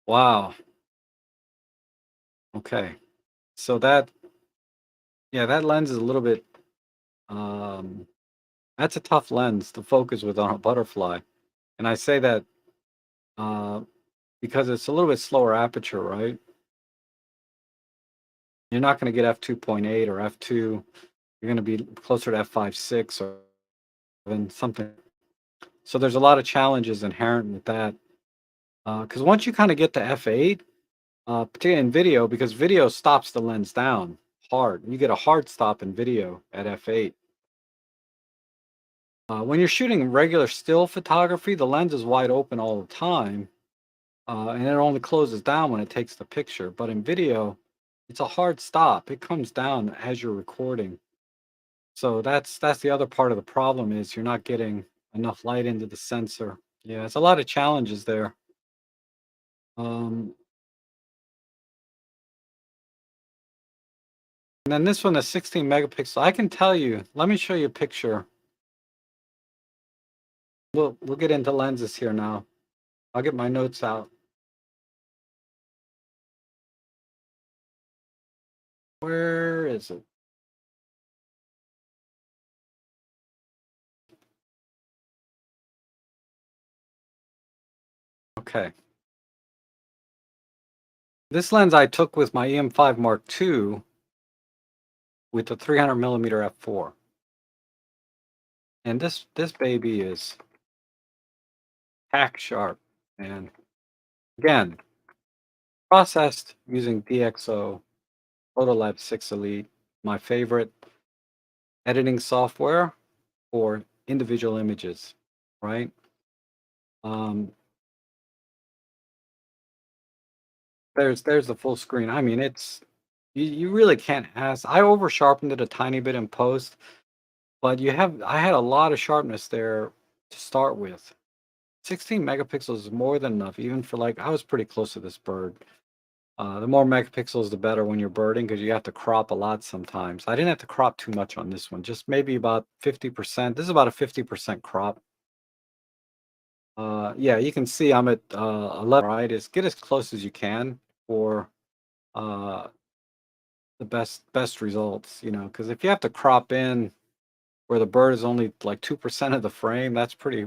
Wow. Okay. So that lens is a little bit um that's a tough lens to focus with on a butterfly. And I say that uh because it's a little bit slower aperture, right? You're not going to get f2.8 or f2. You're going to be closer to f5.6 or even something. So there's a lot of challenges inherent with that. Because once you kind of get to f8, particularly in video, because video stops the lens down hard. You get a hard stop in video at f8. When you're shooting regular still photography, the lens is wide open all the time, and it only closes down when it takes the picture. But in video, it's a hard stop. It comes down as you're recording. So that's the other part of the problem is you're not getting enough light into the sensor. Yeah, it's a lot of challenges there. Um, And then this one is 16 megapixel. I can tell you, let me show you a picture. We'll get into lenses here now. I'll get my notes out. Where is it? Okay. This lens I took with my EM5 Mark II with the 300 millimeter f4. And this baby is hack sharp. And again, processed using DxO Photolab 6 Elite, my favorite editing software for individual images, right? Um, there's the full screen. I mean, it's you really can't ask. I over sharpened it a tiny bit in post, but I had a lot of sharpness there to start with. 16 megapixels is more than enough, even for like I was pretty close to this bird. The more megapixels, the better when you're birding because you have to crop a lot sometimes. I didn't have to crop too much on this one, just maybe about 50%. This is about a 50% crop. Yeah, you can see I'm at 11, right? Is get as close as you can for uh, the best results, you know, because if you have to crop in where the bird is only like 2% of the frame, that's pretty,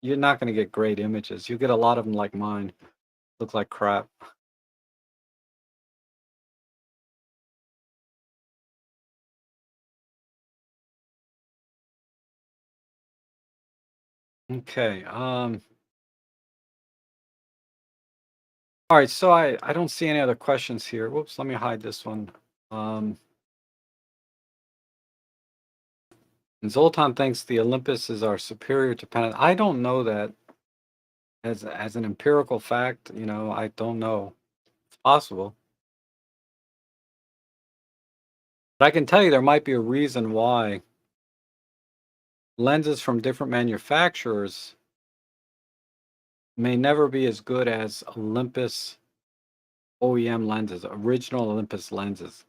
you're not going to get great images. You get a lot of them like mine, look like crap. Okay. All right, so I don't see any other questions here. Whoops, let me hide this one. Um, and Zoltan thinks the Olympuses are superior to Pan. I don't know that as an empirical fact. You know, I don't know. It's possible, but I can tell you there might be a reason why lenses from different manufacturers may never be as good as Olympus OEM lenses, original Olympus lenses.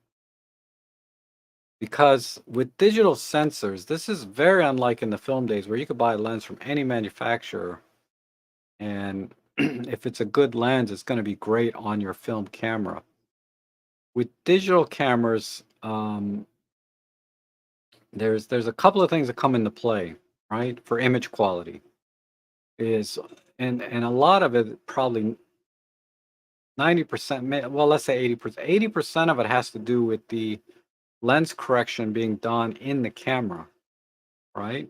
Because with digital sensors, this is very unlike in the film days where you could buy a lens from any manufacturer and if it's a good lens, it's going to be great on your film camera. With digital cameras, there's a couple of things that come into play, right? For image quality is and a lot of it probably 90%, well, let's say 80%. 80% of it has to do with the lens correction being done in the camera, right?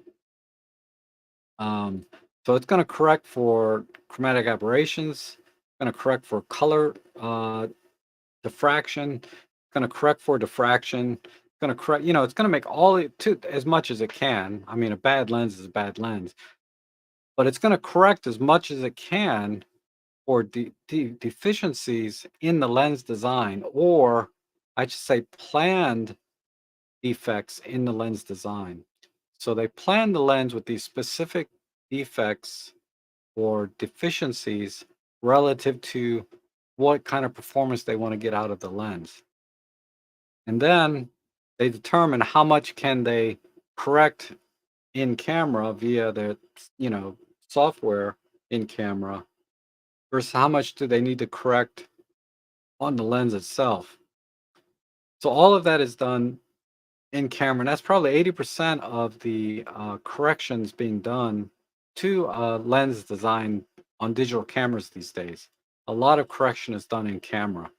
Um, so it's going to correct for chromatic aberrations, going to correct for color diffraction, going to correct for diffraction, going to correct, you know, it's going to make all it to as much as it can. I mean, a bad lens is a bad lens, but it's going to correct as much as it can for deficiencies in the lens design, or I should say planned defects in the lens design. So they plan the lens with these specific defects or deficiencies relative to what kind of performance they want to get out of the lens. And then they determine how much can they correct in camera via their, you know, software in camera versus how much do they need to correct on the lens itself. So all of that is done in camera, and that's probably 80% of the corrections being done to lens design on digital cameras these days. A lot of correction is done in camera.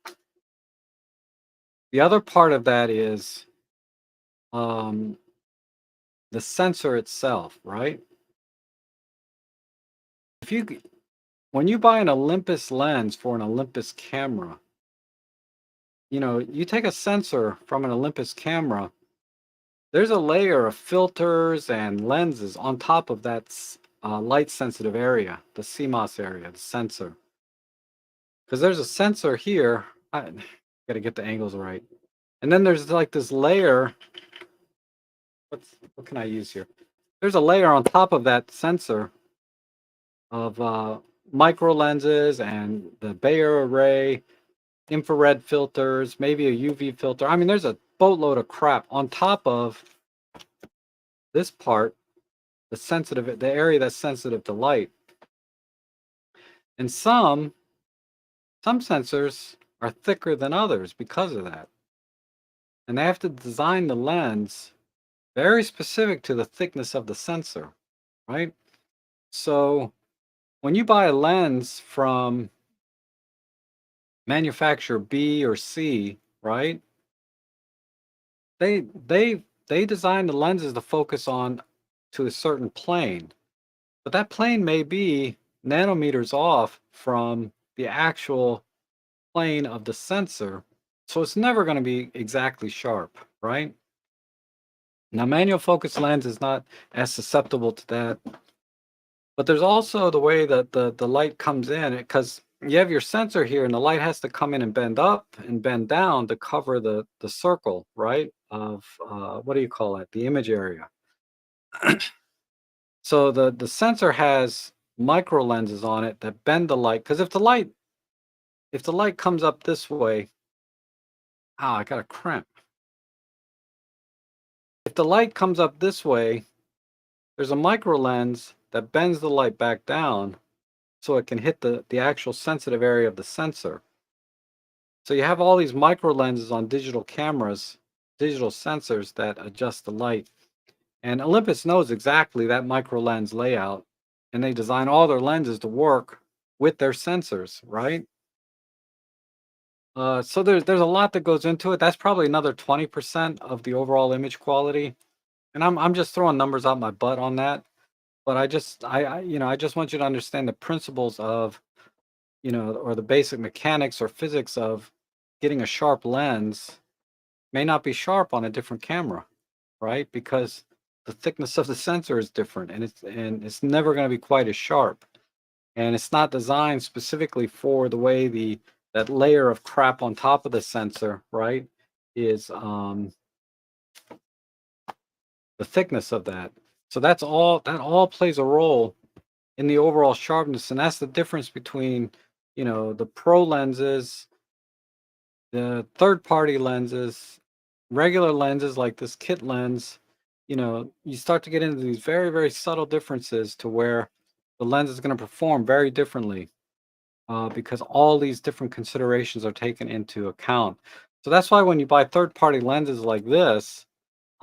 The other part of that is um, the sensor itself, right? If you when you buy an Olympus lens for an Olympus camera, you know, you take a sensor from an Olympus camera, there's a layer of filters and lenses on top of that light sensitive area, the CMOS area, the sensor. Because there's a sensor here. I got to get the angles right. And then there's like this layer. What can I use here? There's a layer on top of that sensor of micro lenses and the Bayer array, infrared filters, maybe a UV filter. I mean, there's a boatload of crap on top of this part, the area that's sensitive to light. And some sensors are thicker than others because of that. And they have to design the lens very specific to the thickness of the sensor, right? So when you buy a lens from manufacturer B or C, right? They they they design the lenses to focus on to a certain plane, but that plane may be nanometers off from the actual plane of the sensor, so it's never going to be exactly sharp, right? Now, manual focus lens is not as susceptible to that, but there's also the way that the light comes in, because you have your sensor here, and the light has to come in and bend up and bend down to cover the circle, right? Of what do you call it? The image area. So the sensor has micro lenses on it that bend the light. Because if the light comes up this way, I got a cramp. If the light comes up this way, there's a micro lens that bends the light back down so it can hit the actual sensitive area of the sensor. So you have all these micro lenses on digital cameras, digital sensors that adjust the light. And Olympus knows exactly that micro lens layout, and they design all their lenses to work with their sensors, right? So there's a lot that goes into it. That's probably another 20% of the overall image quality. And I'm just throwing numbers out my butt on that. But I just want you to understand the principles of, or the basic mechanics or physics of getting a sharp lens may not be sharp on a different camera, right? Because the thickness of the sensor is different, and it's never going to be quite as sharp. And it's not designed specifically for the way that layer of crap on top of the sensor, right, is the thickness of that. So that all plays a role in the overall sharpness, and that's the difference between, the pro lenses, the third party lenses, regular lenses like this kit lens. You start to get into these very, very subtle differences to where the lens is going to perform very differently, because all these different considerations are taken into account. So that's why when you buy third party lenses like this,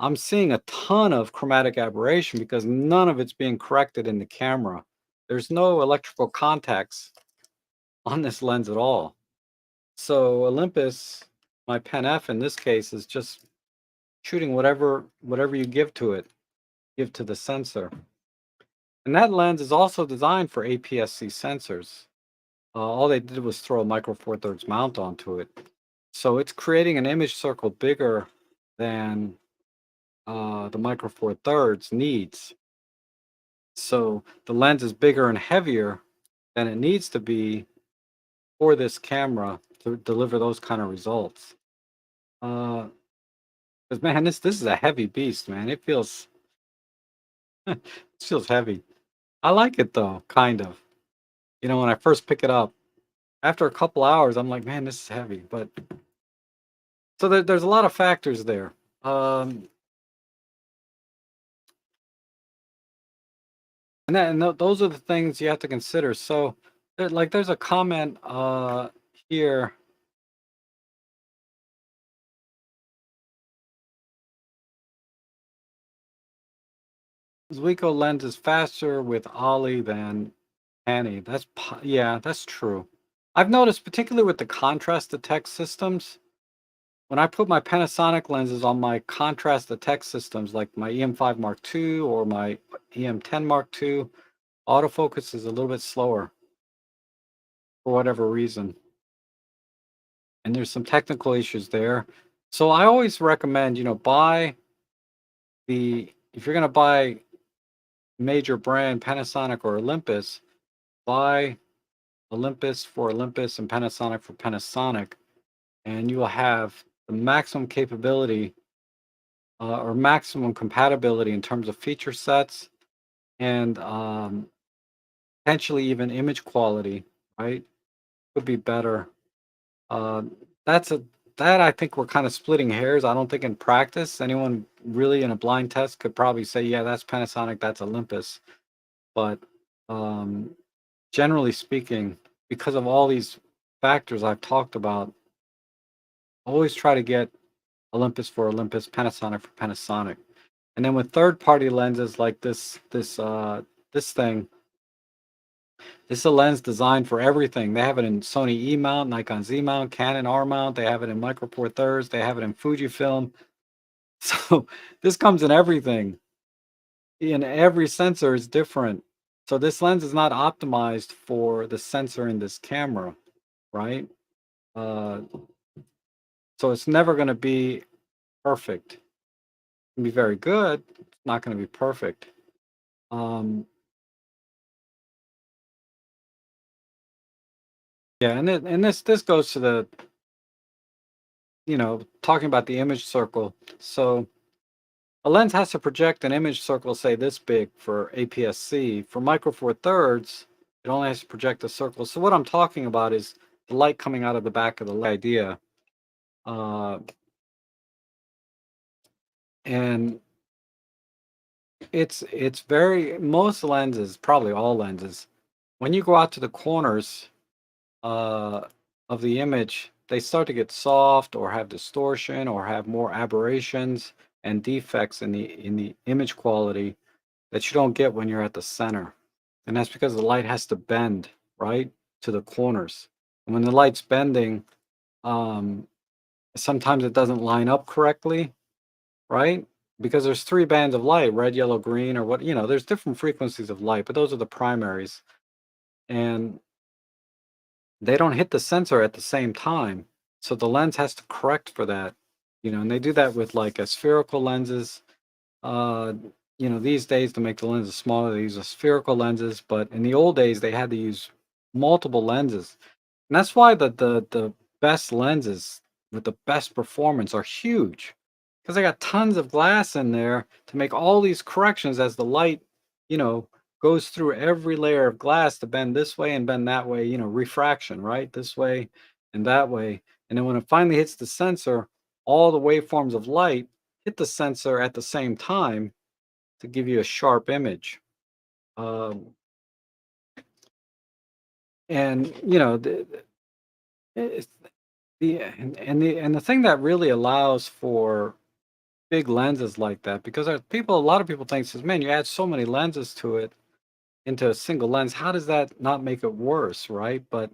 I'm seeing a ton of chromatic aberration because none of it's being corrected in the camera. There's no electrical contacts on this lens at all. So Olympus, my Pen F in this case, is just shooting whatever you give to it, give to the sensor. And that lens is also designed for APS-C sensors. All they did was throw a micro four thirds mount onto it. So it's creating an image circle bigger than the micro four thirds needs. So the lens is bigger and heavier than it needs to be for this camera to deliver those kind of results. Uh, 'Cause man, this is a heavy beast, man. It feels heavy. I like it though, kind of. When I first pick it up, after a couple hours, I'm like, man, this is heavy. But so there's a lot of factors there. Um, those are the things you have to consider. So, there's a comment here. Zuiko lens is faster with Ollie than Annie. Yeah, that's true. I've noticed, particularly with the contrast detect systems, when I put my Panasonic lenses on my contrast detect systems, like my EM5 Mark II or my EM10 Mark II, autofocus is a little bit slower for whatever reason. And there's some technical issues there. So I always recommend, if you're going to buy major brand Panasonic or Olympus, buy Olympus for Olympus and Panasonic for Panasonic, and you will have the maximum capability, or maximum compatibility in terms of feature sets and, potentially even image quality, right? Could be better. Uh, that's a that I think we're kind of splitting hairs. I don't think in practice anyone really in a blind test could probably say, yeah, that's Panasonic, that's Olympus. But um, generally speaking, because of all these factors I've talked about, always try to get Olympus for Olympus, Panasonic for Panasonic. And then with third party lenses like this thing, this is a lens designed for everything. They have it in Sony E mount, Nikon Z mount, Canon R mount. They have it in Micro Four Thirds. They have it in Fujifilm. So this comes in everything. And every sensor is different. So this lens is not optimized for the sensor in this camera, right? Uh, so it's never going to be perfect. It can be very good. It's not going to be perfect. Um, yeah, and this goes to the talking about the image circle. So a lens has to project an image circle, say this big for APS-C. For Micro Four Thirds, it only has to project a circle. So what I'm talking about is the light coming out of the back of the idea. Uh, and it's very most lenses, probably all lenses, when you go out to the corners uh, of the image, they start to get soft or have distortion or have more aberrations and defects in the image quality that you don't get when you're at the center. And that's because the light has to bend, right, to the corners. And when the light's bending, um, sometimes it doesn't line up correctly, right? Because there's three bands of light, red, yellow, green, or what, there's different frequencies of light, but those are the primaries. And they don't hit the sensor at the same time. So the lens has to correct for that, and they do that with like a spherical lenses. Uh, these days to make the lenses smaller, they use a spherical lenses, but in the old days they had to use multiple lenses. And that's why the best lenses with the best performance are huge. Because they got tons of glass in there to make all these corrections as the light, you know, goes through every layer of glass to bend this way and bend that way, refraction, right? This way and that way. And then when it finally hits the sensor, all the waveforms of light hit the sensor at the same time to give you a sharp image. Um, and it's- the thing that really allows for big lenses like that, because a lot of people think says, man, you add so many lenses to it into a single lens, how does that not make it worse, right? But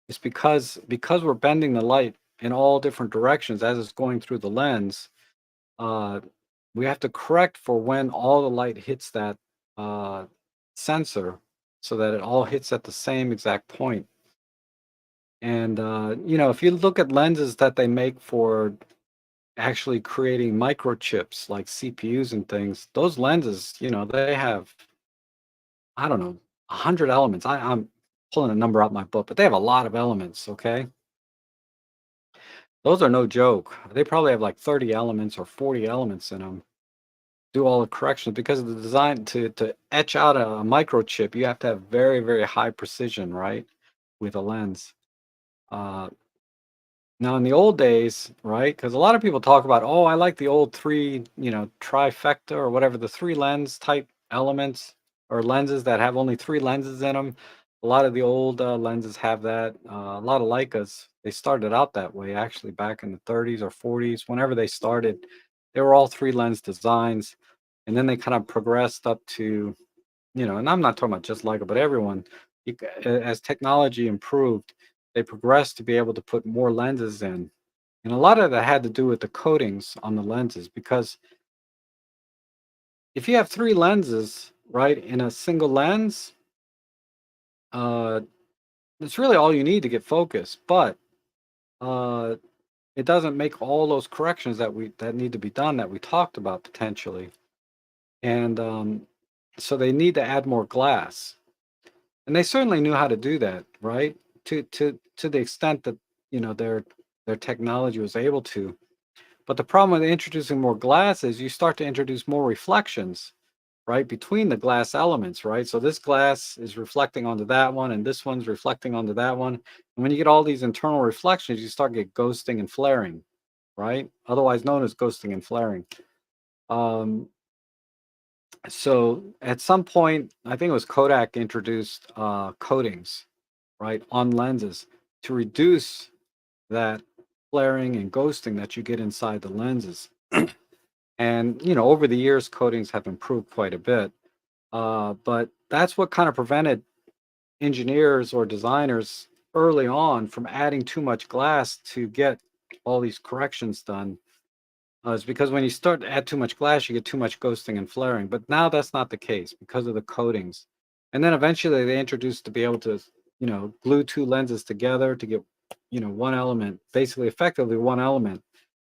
it's because we're bending the light in all different directions as it's going through the lens. uh, we have to correct for when all the light hits that uh, sensor so that it all hits at the same exact point. And if you look at lenses that they make for actually creating microchips like CPUs and things, those lenses, they have, I don't know, 100 elements. I'm pulling a number out my book, but they have a lot of elements, okay? Those are no joke. They probably have like 30 elements or 40 elements in them. Do all the corrections because of the design to etch out a microchip, you have to have very, very high precision, right? With a lens. Uh, Now, in the old days, right? Because a lot of people talk about, oh, I like the old three, trifecta or whatever, the three lens type elements or lenses that have only three lenses in them. A lot of the old lenses have that. A lot of Leicas, they started out that way actually back in the 30s or 40s. Whenever they started, they were all three lens designs. And then they kind of progressed up to, and I'm not talking about just Leica, but everyone, as technology improved, they progressed to be able to put more lenses in. And a lot of that had to do with the coatings on the lenses, because if you have three lenses, right, in a single lens, uh, it's really all you need to get focus. But uh, it doesn't make all those corrections that need to be done that we talked about potentially. And so they need to add more glass. And they certainly knew how to do that, right? To the extent that their technology was able to. But the problem with introducing more glass is you start to introduce more reflections, right, between the glass elements, right? So this glass is reflecting onto that one, and this one's reflecting onto that one. And when you get all these internal reflections, you start get ghosting and flaring. right? Otherwise known as ghosting and flaring. Um, so at some point, I think it was Kodak introduced coatings, right, on lenses to reduce that flaring and ghosting that you get inside the lenses. And over the years, coatings have improved quite a bit. But that's what kind of prevented engineers or designers early on from adding too much glass to get all these corrections done. Is because when you start to add too much glass, you get too much ghosting and flaring. But now that's not the case because of the coatings. And then eventually they introduced to be able to, glue two lenses together to get, one element, basically effectively one element,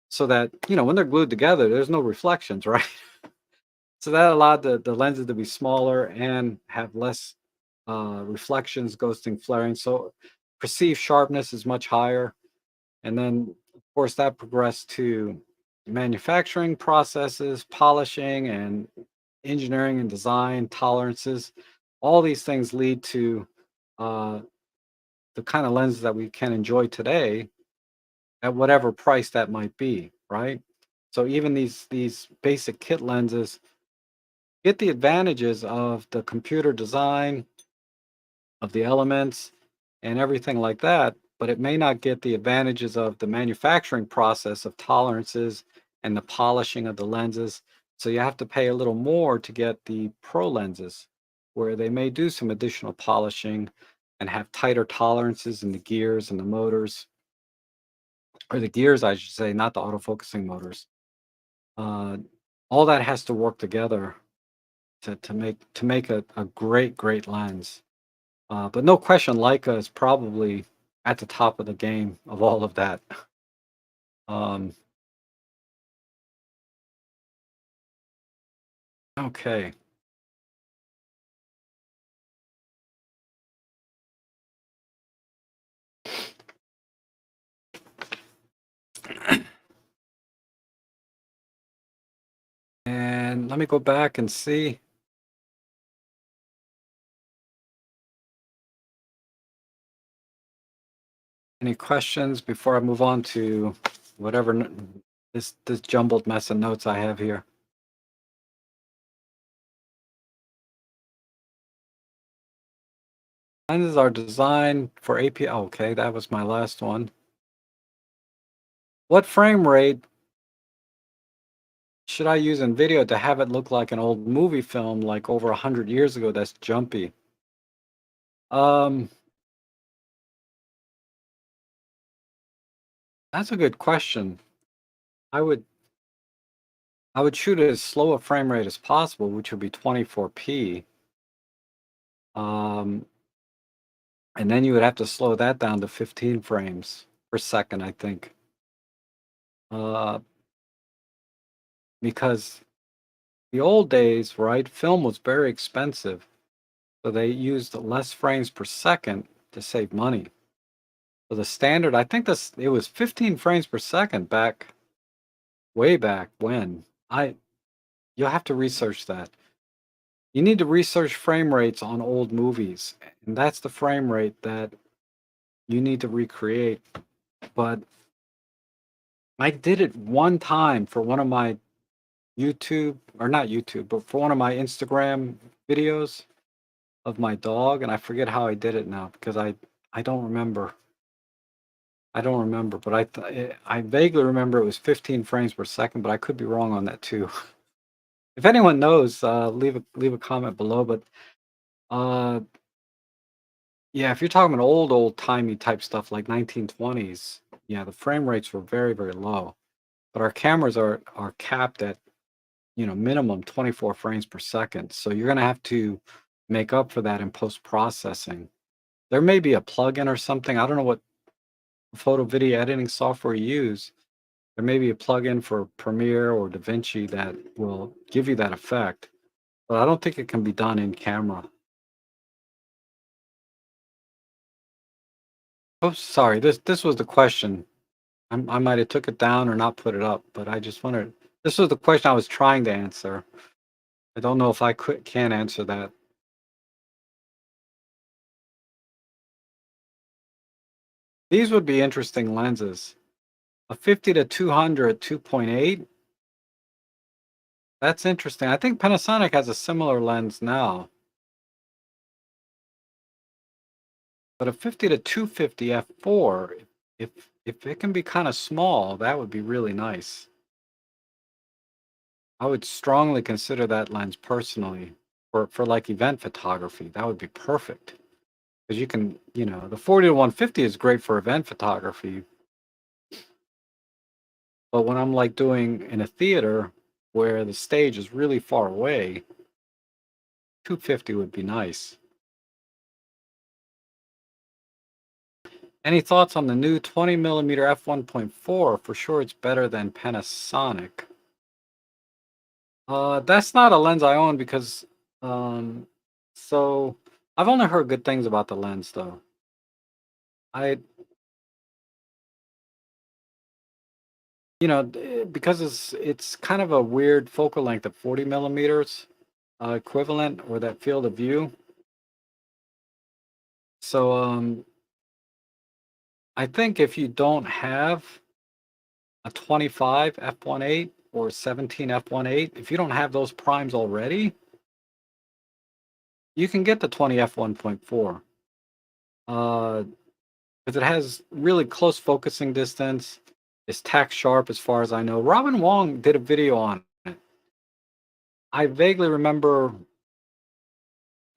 so that, when they're glued together, there's no reflections, right? So that allowed the lenses to be smaller and have less reflections, ghosting, flaring. So perceived sharpness is much higher. And then, of course, that progressed to manufacturing processes, polishing, and engineering and design tolerances. All these things lead to uh, the kind of lenses that we can enjoy today at whatever price that might be, right? So even these basic kit lenses get the advantages of the computer design, of the elements, and everything like that, but it may not get the advantages of the manufacturing process of tolerances and the polishing of the lenses. So you have to pay a little more to get the pro lenses, where they may do some additional polishing and have tighter tolerances in the gears and the motors, or the gears, I should say, not the autofocusing motors. Uh, all that has to work together to make a great lens. But no question, Leica is probably at the top of the game of all of that. Um, okay. And let me go back and see any questions before I move on to whatever this jumbled mess of notes I have here. Lenses are designed for API. Okay, that was my last one. What frame rate should I use in video to have it look like an old movie film, like over 100 years ago? That's jumpy. Um, that's a good question. I would I would shoot at as slow a frame rate as possible, which would be 24p. Um, and then you would have to slow that down to 15 frames per second, I think, uh, because the old days, right, film was very expensive, so they used less frames per second to save money. So the standard, I think this it was 15 frames per second back way back when. I You'll have to research that. You need to research frame rates on old movies, and that's the frame rate that you need to recreate. But I did it one time for one of my YouTube, or not YouTube, but for one of my Instagram videos of my dog, and I forget how I did it now because I don't remember. I don't remember, but I vaguely remember it was 15 frames per second, but I could be wrong on that too. If anyone knows, leave a comment below. But uh, yeah, if you're talking about old timey type stuff like 1920s, yeah, the frame rates were very low. But our cameras are capped at minimum 24 frames per second. So you're going to have to make up for that in post processing. There may be a plugin or something. I don't know what photo video editing software you use. There may be a plugin for Premiere or DaVinci that will give you that effect, but I don't think it can be done in camera. Oh, sorry. This was the question. I might have took it down or not put it up, but I just wondered. This was the question I was trying to answer. I don't know if I can answer that. These would be interesting lenses. A 50 to 200 2.8. That's interesting. I think Panasonic has a similar lens now, but a 50 to 250 f4, if it can be kind of small, that would be really nice. I would strongly consider that lens personally for like event photography. That would be perfect because you can, the 40 to 150 is great for event photography, but when I'm like doing in a theater where the stage is really far away, 250 would be nice. Any thoughts on the new 20 millimeter f1.4? For sure, it's better than Panasonic. That's not a lens I own because, um, so I've only heard good things about the lens though. I, because it's kind of a weird focal length of 40 millimeters, equivalent or that field of view. So, I think if you don't have a 25 f1.8 or 17 f1.8, if you don't have those primes already, you can get the 20 f1.4. Because it has really close focusing distance. It's tack sharp as far as I know. Robin Wong did a video on it. I vaguely remember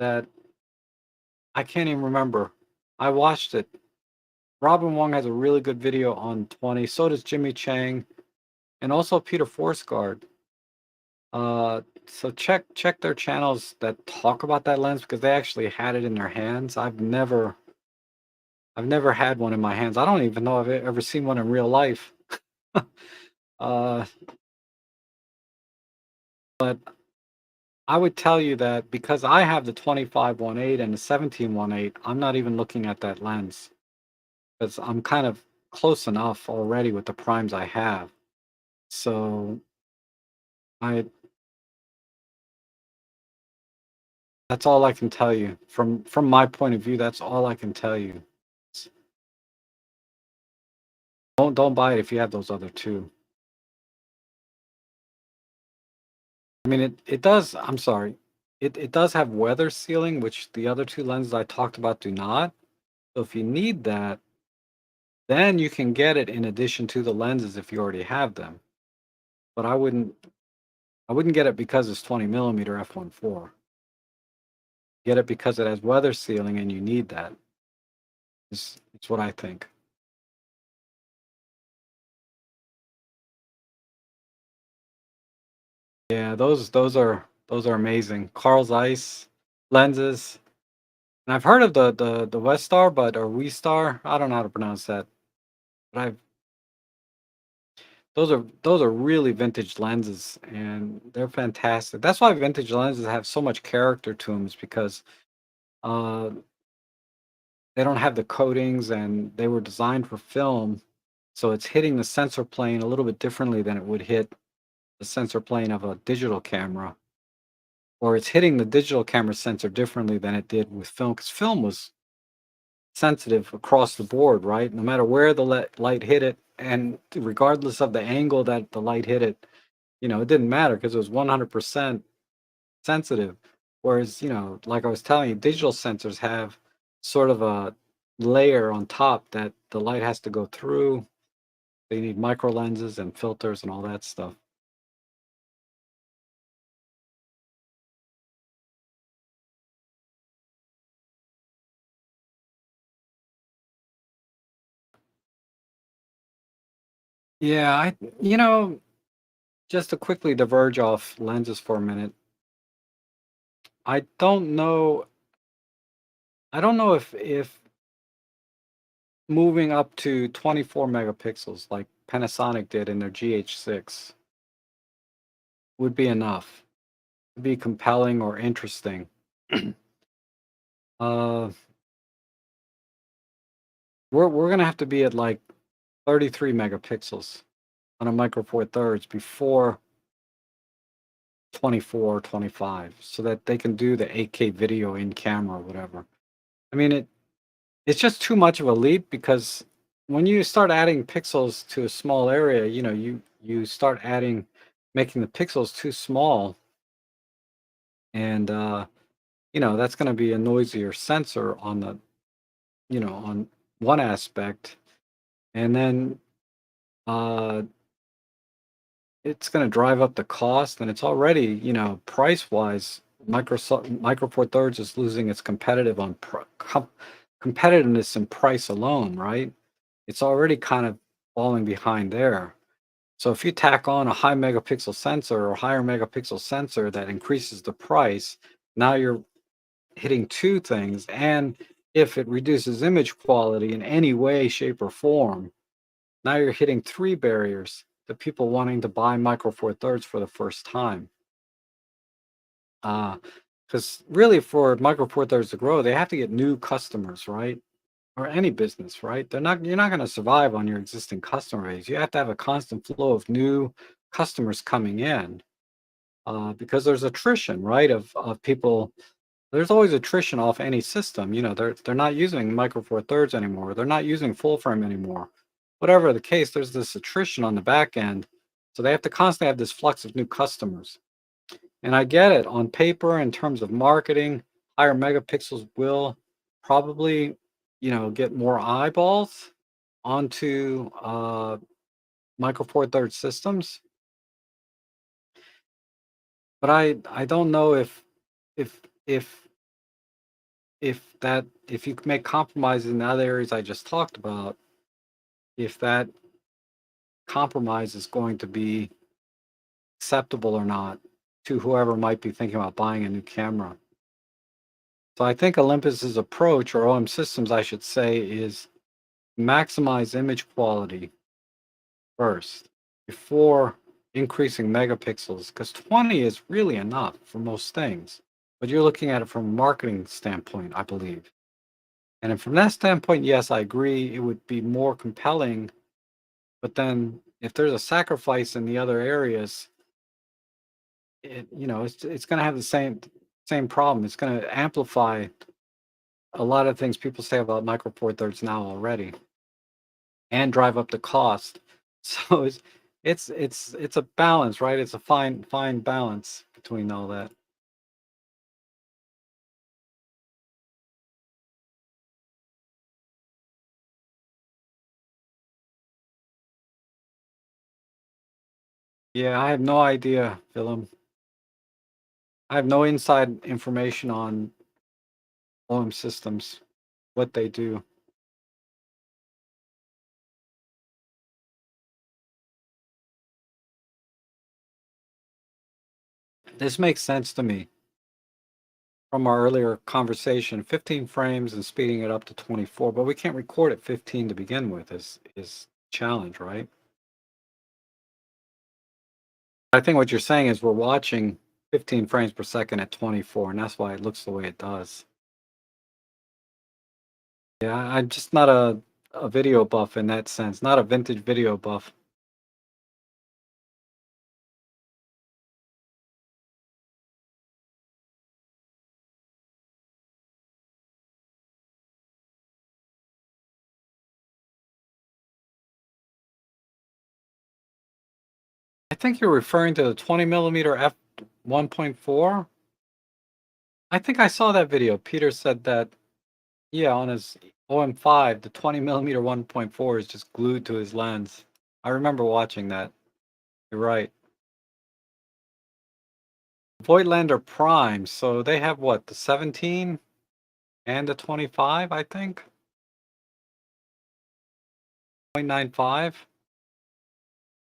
that. I can't even remember. I watched it. Robin Wong has a really good video on 20. So does Jimmy Chang and also Peter Forsgard. So check their channels that talk about that lens because they actually had it in their hands. I've never had one in my hands. I don't even know if I've ever seen one in real life. uh, but I would tell you that because I have the 25-1.8 and the 17-1.8, I'm not even looking at that lens because I'm kind of close enough already with the primes I have. So I that's all I can tell you. From my point of view, that's all I can tell you. Don't buy it if you have those other two. I mean it does, I'm sorry. It does have weather sealing, which the other two lenses I talked about do not. So if you need that, then you can get it in addition to the lenses if you already have them. But I wouldn't get it because it's 20 millimeter f1.4. Get it because it has weather sealing and you need that. It's what I think. Yeah, those are amazing. Carl Zeiss lenses. And I've heard of the West Star, but or We Star. I don't know how to pronounce that. But I've those are really vintage lenses and they're fantastic. That's why vintage lenses have so much character to them, is because uh they don't have the coatings and they were designed for film. So it's hitting the sensor plane a little bit differently than it would hit the sensor plane of a digital camera, or it's hitting the digital camera sensor differently than it did with film because film was sensitive across the board, right? No matter where the light hit it, and regardless of the angle that the light hit it, it didn't matter because it was 100% sensitive. Whereas, like I was telling you, digital sensors have sort of a layer on top that the light has to go through. They need micro lenses and filters and all that stuff. Yeah, just to quickly diverge off lenses for a minute, I don't know. I don't know if moving up to 24 megapixels like Panasonic did in their GH6 would be enough to be compelling or interesting. uh, we're gonna have to be at like 33 megapixels on a micro four thirds before 24, 25, so that they can do the 8K video in camera or whatever. I mean, it's just too much of a leap because when you start adding pixels to a small area, you start making the pixels too small, and that's going to be a noisier sensor on on one aspect, and then uh, it's going to drive up the cost, and it's already, price wise, Micro Four Thirds is losing its competitiveness in price alone, right? It's already kind of falling behind there. So if you tack on a high megapixel sensor or higher megapixel sensor that increases the price, now you're hitting two things. And if it reduces image quality in any way, shape, or form, now you're hitting three barriers to people wanting to buy Micro Four Thirds for the first time. Because really, for Micro Four Thirds to grow, they have to get new customers, right? Or any business, right? You're not going to survive on your existing customer base. You have to have a constant flow of new customers coming in, because there's attrition, right? Of people. There's always attrition off any system. They're not using Micro Four Thirds anymore. They're not using full frame anymore. Whatever the case, there's this attrition on the back end. So they have to constantly have this flux of new customers. And I get it. On paper, in terms of marketing, higher megapixels will probably, get more eyeballs onto Micro Four Thirds systems. But I don't know if if if you make compromises in the other areas I just talked about, if that compromise is going to be acceptable or not to whoever might be thinking about buying a new camera. So I think Olympus's approach, or OM Systems, I should say, is maximize image quality first before increasing megapixels, because 20 is really enough for most things. But you're looking at it from a marketing standpoint, I believe. And from that standpoint, yes, I agree. It would be more compelling. But then if there's a sacrifice in the other areas, it's going to have the same problem. It's going to amplify a lot of things people say about Micro Four Thirds now already, and drive up the cost. So it's a balance, right? It's a fine balance between all that. Yeah, I have no idea, Philip. I have no inside information on OM Systems, what they do. This makes sense to me from our earlier conversation. 15 frames and speeding it up to 24, but we can't record at 15 to begin with. Is challenge, right? I think what you're saying is we're watching 15 frames per second at 24, and that's why it looks the way it does. Yeah, I'm just not a video buff in that sense, not a vintage video buff. I think you're referring to the 20 millimeter f 1.4. I think I saw that video. Peter said that, yeah, on his OM5, the 20 millimeter 1.4 is just glued to his lens. I remember watching that. You're right. Voigtlander Prime. So they have what, the 17 and the 25, I think? 0.95.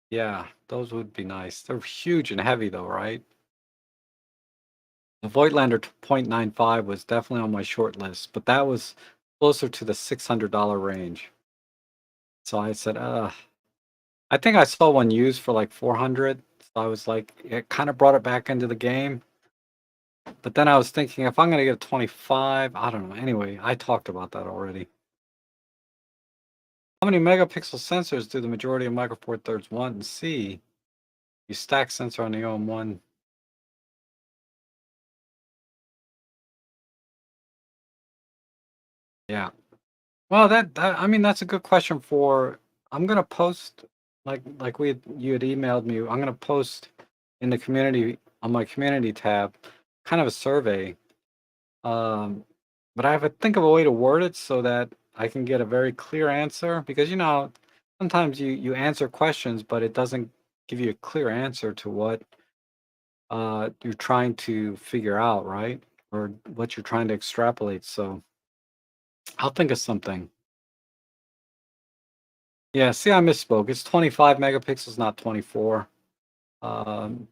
Yeah, those would be nice. They're huge and heavy though, right? The Voigtlander 0.95 was definitely on my short list, but that was closer to the $600 range. So I said, I think I saw one used for like 400. So I was like, it kind of brought it back into the game. But then I was thinking, if I'm going to get a 25, I don't know. Anyway, I talked about that already. How many megapixel sensors do the majority of Micro Four Thirds want and see? You stack sensor on the OM1. Yeah. Well, that I mean, that's a good question for I'm gonna post like you had emailed me. I'm gonna post in the community on my community tab, kind of a survey. Um, but I have to think of a way to word it so that I can get a very clear answer because sometimes you answer questions, but it doesn't give you a clear answer to what you're trying to figure out, right? Or what you're trying to extrapolate. So I'll think of something. Yeah, see, I misspoke. It's 25 megapixels, not 24. Um,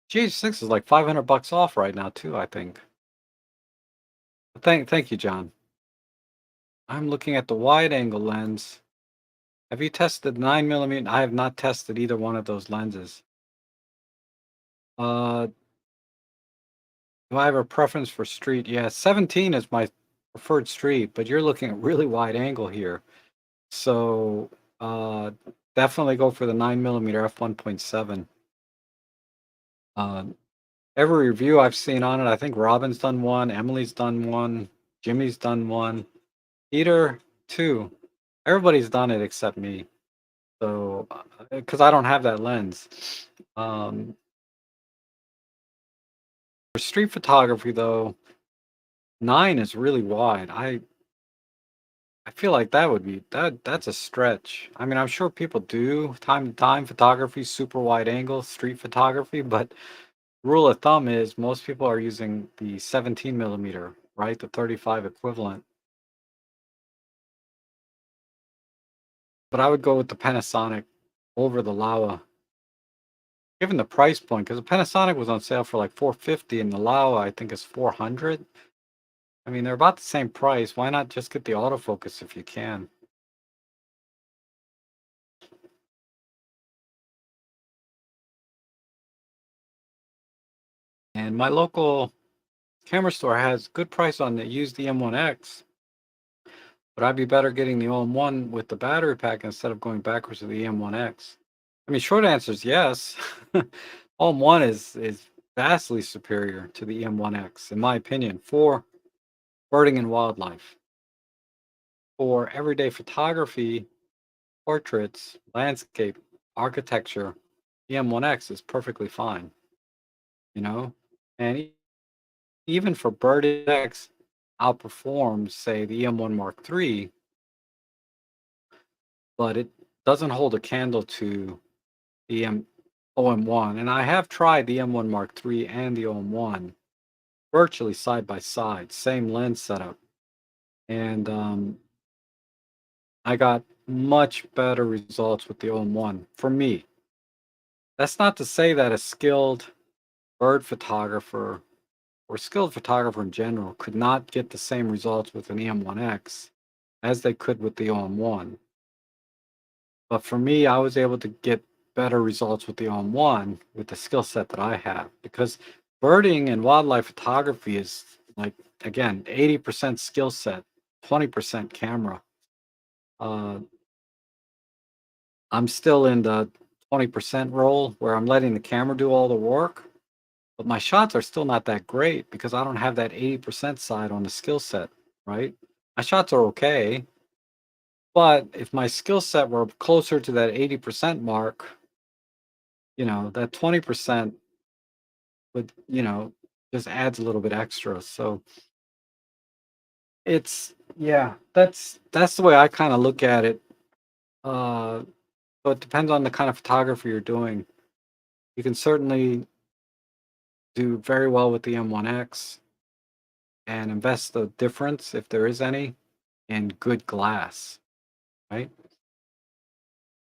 GH6 is like 500 bucks off right now too, I think. Thank you, John. I'm looking at the wide angle lens. Have you tested 9 millimeter? I have not tested either one of those lenses. Uh, do I have a preference for street? Yeah, 17 is my preferred street, but you're looking at really wide angle here. So uh, definitely go for the 9 millimeter f1.7. Uh, every review I've seen on it, I think Robin's done one, Emily's done one, Jimmy's done one, Peter two. Everybody's done it except me. So, because I don't have that lens. Um, for street photography, though, 9 is really wide. I feel like that would be that's a stretch. I mean, I'm sure people do time to time photography, super wide angle, street photography, but rule of thumb is most people are using the 17 millimeter, right? The 35 equivalent. But I would go with the Panasonic over the Laowa, given the price point, because the Panasonic was on sale for like 450 and the Laowa I think is 400. I mean, they're about the same price. Why not just get the autofocus if you can? And my local camera store has good price on the used EM1X, but I'd be better getting the OM1 with the battery pack instead of going backwards to the EM1X. I mean, short answer is yes. OM1 is vastly superior to the EM1X, in my opinion, for birding and wildlife. For everyday photography, portraits, landscape, architecture, EM1X is perfectly fine, you know? And even for birding X outperforms, say, the EM1 Mark III, but it doesn't hold a candle to the OM1. And I have tried the M1 Mark III and the OM1 virtually side by side, same lens setup. And I got much better results with the OM1 for me. That's not to say that a skilled bird photographer or skilled photographer in general could not get the same results with an EM1X as they could with the OM1. But for me, I was able to get better results with the OM1 with the skill set that I have because birding and wildlife photography is like, again, 80% skill set, 20% camera. Uh, I'm still in the 20% role where I'm letting the camera do all the work, but my shots are still not that great because I don't have that 80% side on the skill set, right? My shots are okay, but if my skill set were closer to that 80% mark, that 20% would, just adds a little bit extra. So yeah, that's the way I kind of look at it. Uh, so it depends on the kind of photography you're doing. You can certainly do very well with the M1X and invest the difference, if there is any, in good glass, right?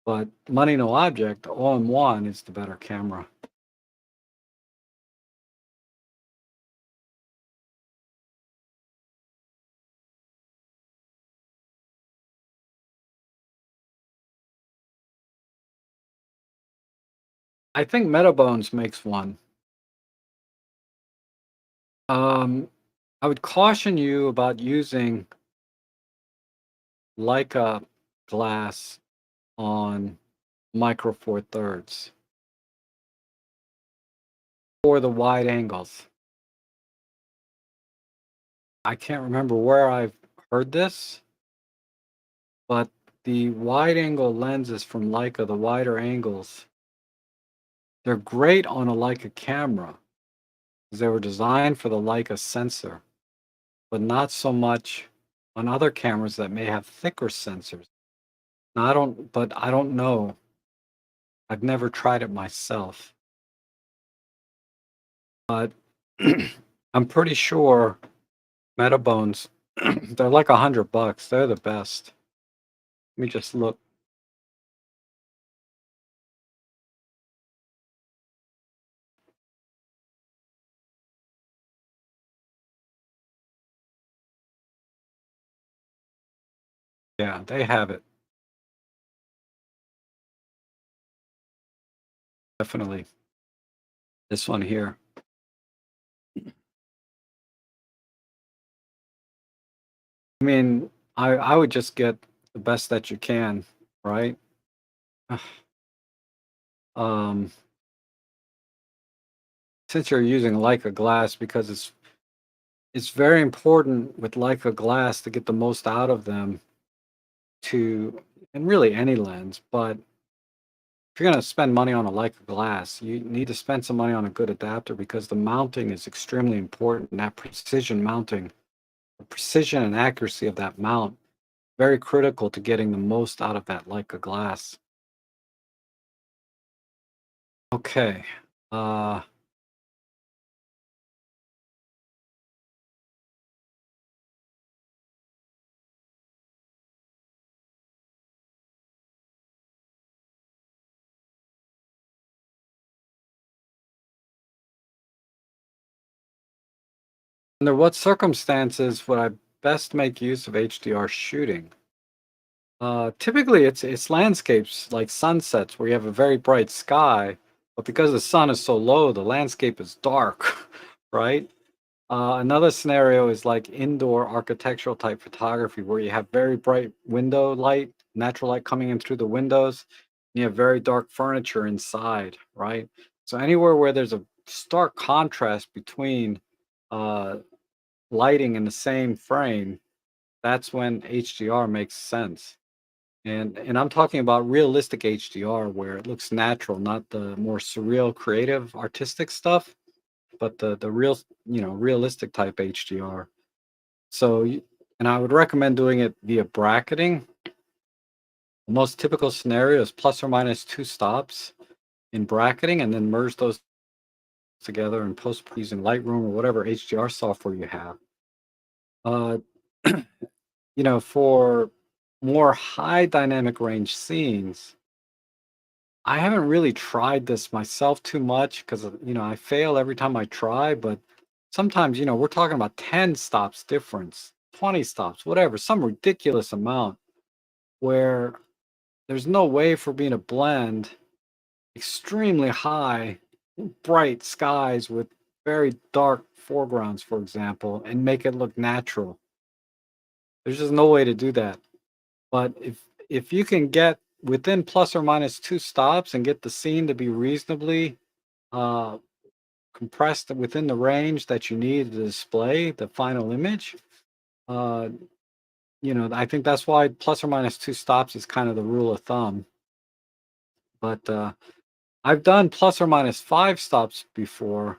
But money no object, all-in-one is the better camera. I think Metabones makes one. Um, I would caution you about using Leica glass on Micro Four Thirds for the wide angles. I can't remember where I've heard this, but the wide angle lenses from Leica, the wider angles, they're great on a Leica camera because they were designed for the Leica sensor, but not so much on other cameras that may have thicker sensors. Now, I don't know. I've never tried it myself, but I'm pretty sure Metabones, they're like $100. They're the best. Let me just look. Yeah, they have it. Definitely. This one here. I mean, I would just get the best that you can, right? Um, since you're using Leica glass, because it's very important with Leica glass to get the most out of them to, and really any lens, but if you're going to spend money on a Leica glass, you need to spend some money on a good adapter because the mounting is extremely important. And that precision mounting, the precision and accuracy of that mount, very critical to getting the most out of that Leica glass. Okay. Uh, Under what circumstances would I best make use of HDR shooting? Typically, it's landscapes like sunsets where you have a very bright sky, but because the sun is so low, the landscape is dark, right? Another scenario is like indoor architectural type photography where you have very bright window light, natural light coming in through the windows, and you have very dark furniture inside, right? So anywhere where there's a stark contrast between uh, lighting in the same frame, that's when HDR makes sense. And I'm talking about realistic HDR where it looks natural, not the more surreal, creative, artistic stuff, but the real, realistic type HDR. So, and I would recommend doing it via bracketing. The most typical scenario is plus or minus two stops in bracketing, and then merge those together in post using Lightroom or whatever HDR software you have. Uh, for more high dynamic range scenes, I haven't really tried this myself too much because, I fail every time I try, but sometimes, we're talking about 10 stops difference, 20 stops, whatever, some ridiculous amount where there's no way for me to blend extremely high, bright skies with very dark foregrounds, for example, and make it look natural. There's just no way to do that. But if you can get within plus or minus two stops and get the scene to be reasonably uh, compressed within the range that you need to display the final image, uh, I think that's why plus or minus two stops is kind of the rule of thumb. But I've done plus or minus five stops before,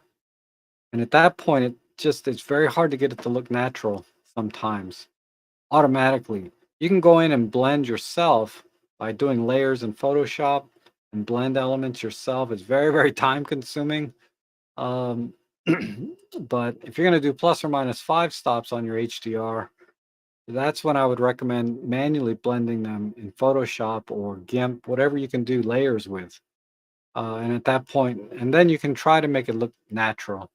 and at that point, it's very hard to get it to look natural sometimes automatically. You can go in and blend yourself by doing layers in Photoshop and blend elements yourself. It's very, very time consuming. Um, but if you're going to do plus or minus five stops on your HDR, that's when I would recommend manually blending them in Photoshop or GIMP, whatever you can do layers with. And at that point, and then you can try to make it look natural.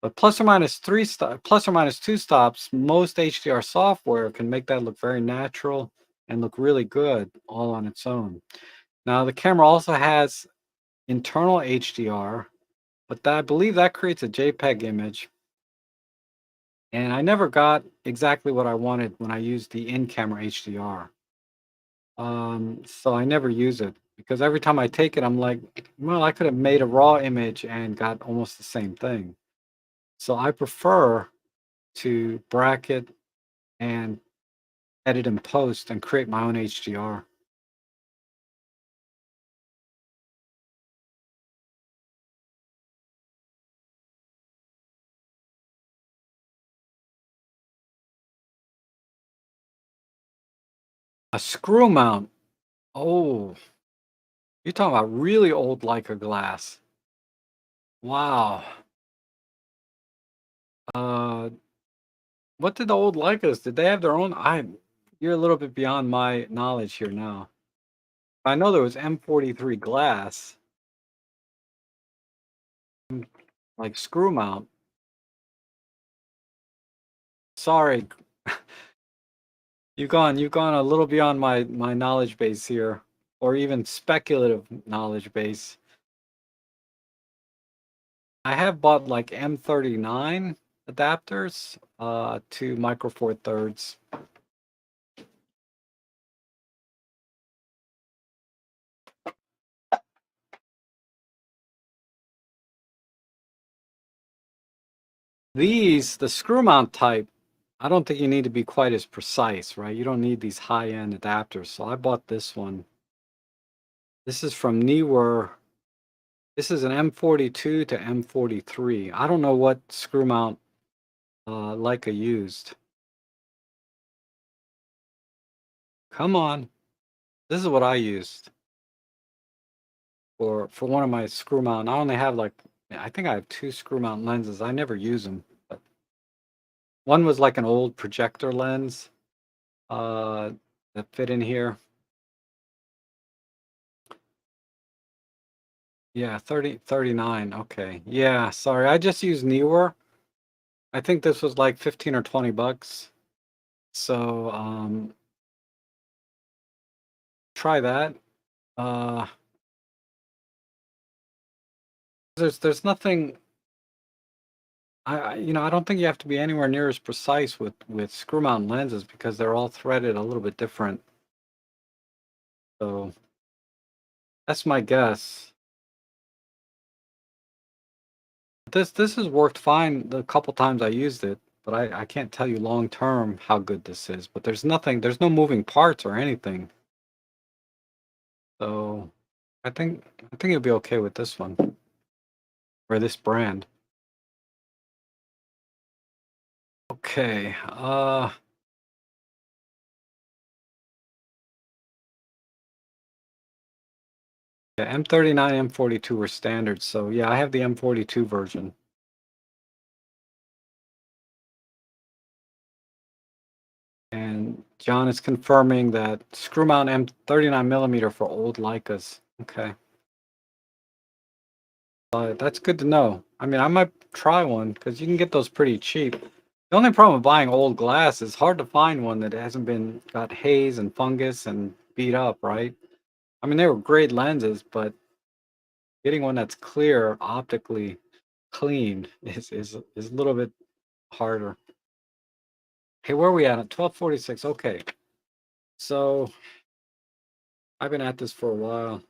But plus or minus two stops, most HDR software can make that look very natural and look really good all on its own. Now the camera also has internal HDR, but I believe that creates a JPEG image. And I never got exactly what I wanted when I used the in-camera HDR. So I never use it because every time I take it, I'm like, well, I could have made a raw image and got almost the same thing. So I prefer to bracket and edit and post and create my own HDR. A screw mount. Oh, you're talking about really old Leica glass. Wow. Uh, what did the old Leicas? Did they have their own? You're a little bit beyond my knowledge here now. I know there was M43 glass, like screw mount. Sorry, you've gone a little beyond my knowledge base here, or even speculative knowledge base. I have bought like M39 adapters to Micro Four Thirds. The screw mount type, I don't think you need to be quite as precise, right? You don't need these high-end adapters. So I bought this one. This is from Neewer. This is an M42 to M43. I don't know what screw mount Leica used. Come on. This is what I used for one of my screw mount. I only have like, I think I have two screw mount lenses. I never use them. But one was like an old projector lens uh, that fit in here. Yeah, 39. Okay. Yeah, sorry. I just used Neewer. I think this was like 15 or 20 bucks. So, try that. Uh, there's nothing I don't think you have to be anywhere near as precise with screw mount lenses because they're all threaded a little bit different. So, that's my guess. This has worked fine the couple times I used it, but I can't tell you long term how good this is. But there's no moving parts or anything. So I think you'll be okay with this one or this brand. Okay. Yeah, M39, M42 were standard. So yeah, I have the M42 version. And John is confirming that screw mount M39 millimeter for old Leicas. Okay. That's good to know. I mean, I might try one because you can get those pretty cheap. The only problem with buying old glass is hard to find one that hasn't been got haze and fungus and beat up, right? I mean, they were great lenses, but getting one that's clear, optically clean is a little bit harder. Hey, where are we at? 12:46. Okay. So I've been at this for a while.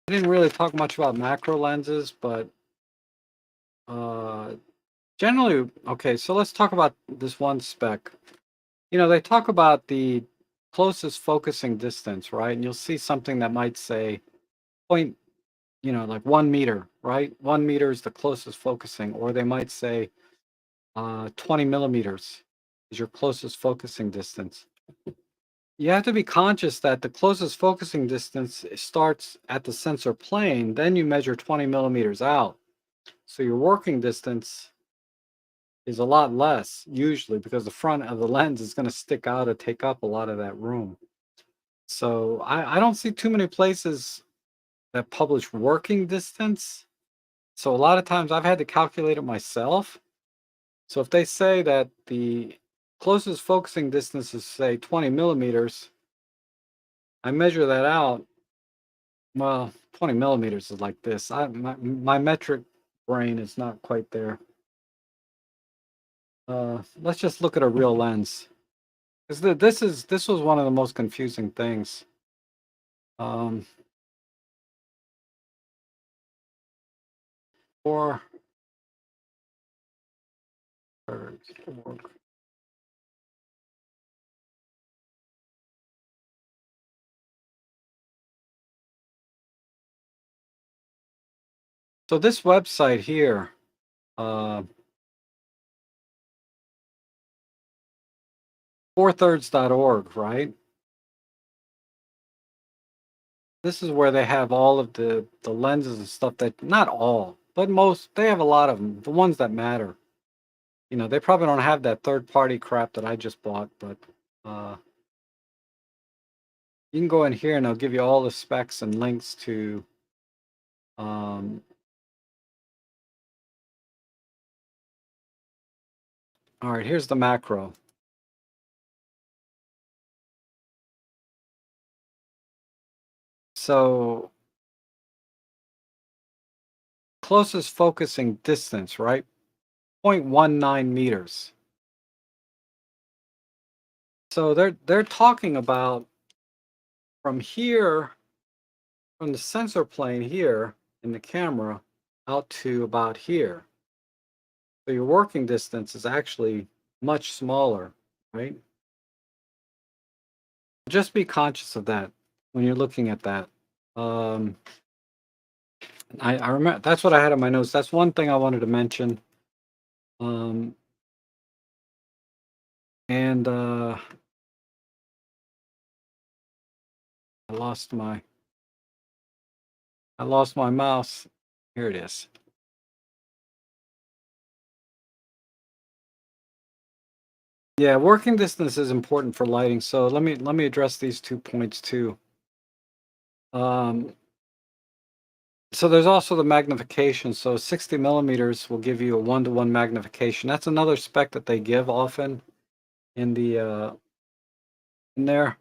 I didn't really talk much about macro lenses, but uh, generally, okay, so let's talk about this one spec. They talk about the closest focusing distance, right? And you'll see something that might say point, like 1 meter, right? 1 meter is the closest focusing, or they might say 20 millimeters is your closest focusing distance. You have to be conscious that the closest focusing distance starts at the sensor plane, then you measure 20 millimeters out. So your working distance is a lot less usually because the front of the lens is going to stick out and take up a lot of that room. So I don't see too many places that publish working distance. So a lot of times I've had to calculate it myself. So if they say that the closest focusing distance is say 20 millimeters, I measure that out. Well, 20 millimeters is like this. My metric brain is not quite there. Let's just look at a real lens. Because this was one of the most confusing things. Um, or so this website here, uh, 4thirds.org, right? This is where they have all of the lenses and stuff that not all, but most they have a lot of them. The ones that matter. You know, they probably don't have that third party crap that I just bought, but uh, you can go in here and they'll give you all the specs and links to. Um, all right, here's the macro. So closest focusing distance, right? 0.19 meters. So they're talking about from here, from the sensor plane here in the camera out to about here. So your working distance is actually much smaller, right? Just be conscious of that when you're looking at that. Um, I remember that's what I had on my notes. That's one thing I wanted to mention. Um, and I lost my mouse. Here it is. Yeah, working distance is important for lighting. So let me address these 2 points too. Um, so there's also the magnification. So 60 millimeters will give you a 1-to-1 magnification. That's another spec that they give often in the in there.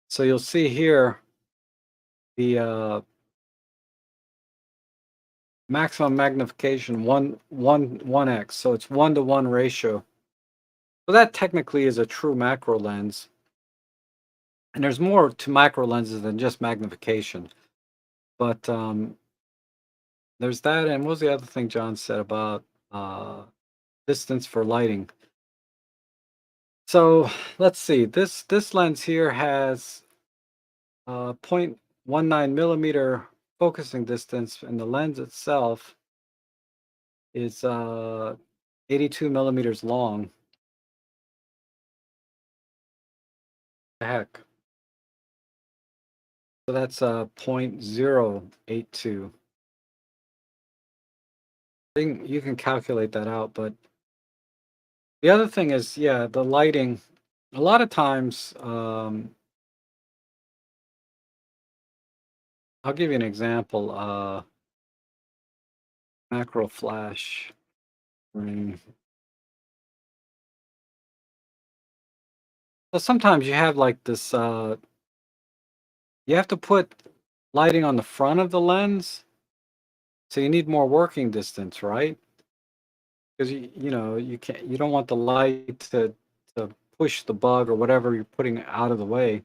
So you'll see here the maximum magnification 1x. So it's 1-to-1 ratio. So that technically is a true macro lens. And there's more to macro lenses than just magnification. But there's that, and what was the other thing John said about distance for lighting? So let's see. This lens here has 0.19 millimeter focusing distance, and the lens itself is 82 millimeters long. The heck. So that's 0.082. You can calculate that out, but the other thing is, yeah, the lighting. A lot of times, I'll give you an example. Macro flash. Mm. So sometimes you have like this. You have to put lighting on the front of the lens, so you need more working distance, right? Because you don't want the light to push the bug or whatever you're putting out of the way.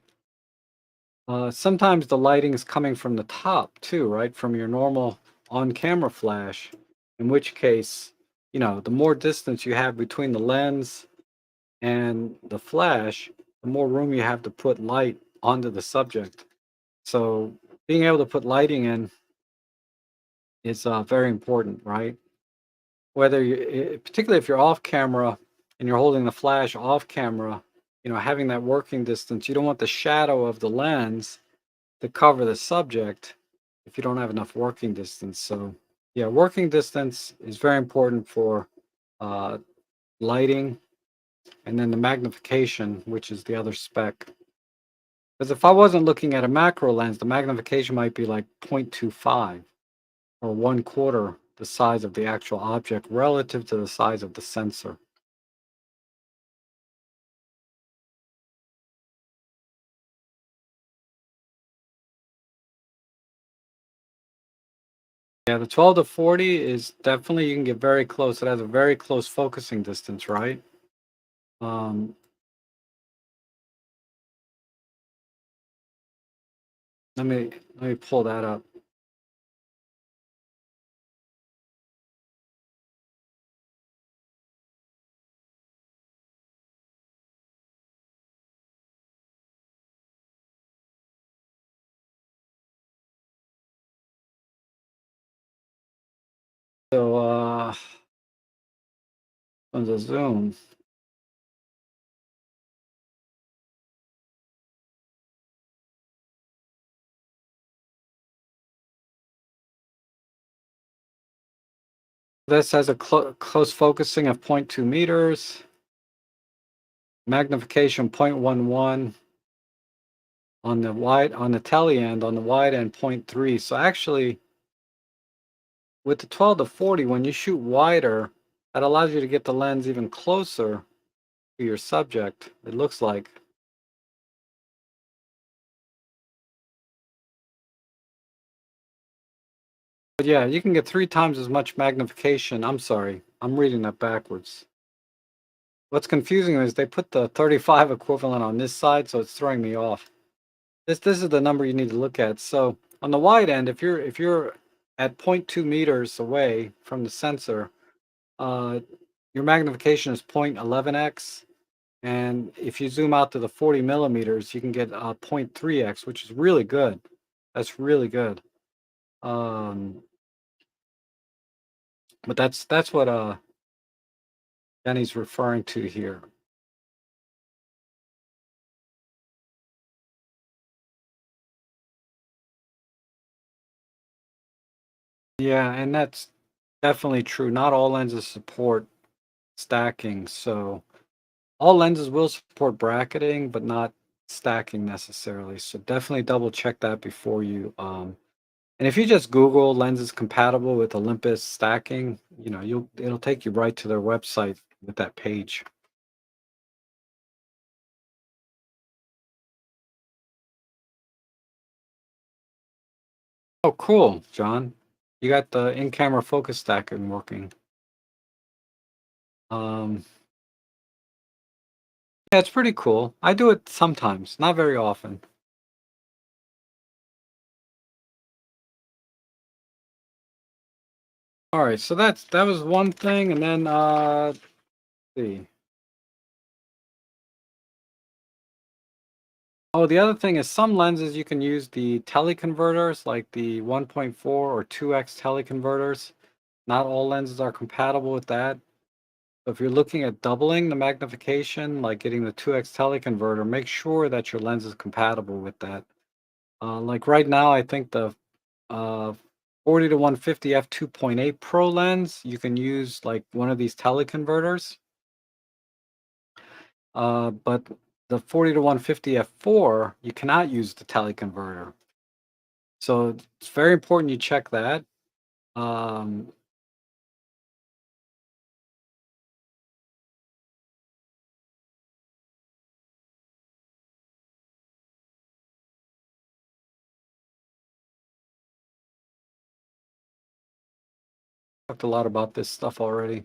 Sometimes the lighting is coming from the top too, right? From your normal on-camera flash, in which case, the more distance you have between the lens and the flash, the more room you have to put light onto the subject. So being able to put lighting in is very important, right? Whether particularly if you're off camera and you're holding the flash off camera, having that working distance, you don't want the shadow of the lens to cover the subject if you don't have enough working distance. So, yeah, working distance is very important for uh, lighting, and then the magnification, which is the other spec. Because if I wasn't looking at a macro lens, the magnification might be like 0.25 or 1/4 the size of the actual object relative to the size of the sensor. Yeah, the 12 to 40 is definitely, you can get very close. It has a very close focusing distance, right? Um, Let me pull that up. So on the zoom. This has a close focusing of 0.2 meters, magnification 0.11 on the tele end, on the wide end 0.3. So actually, with the 12 to 40, when you shoot wider, that allows you to get the lens even closer to your subject, it looks like. But yeah, you can get 3 times as much magnification. I'm sorry, I'm reading that backwards. What's confusing is they put the 35 equivalent on this side, so it's throwing me off. This is the number you need to look at. So on the wide end, if you're at 0.2 meters away from the sensor, uh, your magnification is 0.11x. And if you zoom out to the 40 millimeters, you can get 0.3x, which is really good. That's really good. Um, but that's what Jenny's referring to here. Yeah, and that's definitely true. Not all lenses support stacking, so all lenses will support bracketing, but not stacking necessarily. So definitely double check that before you and if you just Google lenses compatible with Olympus stacking, it'll take you right to their website with that page. Oh, cool, John. You got the in-camera focus stacking working. Um, yeah, it's pretty cool. I do it sometimes, not very often. All right, so that was one thing, and then let's see. Oh, the other thing is some lenses you can use the teleconverters, like the 1.4 or 2x teleconverters. Not all lenses are compatible with that. So if you're looking at doubling the magnification, like getting the 2x teleconverter, make sure that your lens is compatible with that. Like right now, I think the uh, 40 to 150 f2.8 Pro lens, you can use like one of these teleconverters. But the 40 to 150 f4, you cannot use the teleconverter. So it's very important you check that. Um, talked a lot about this stuff already.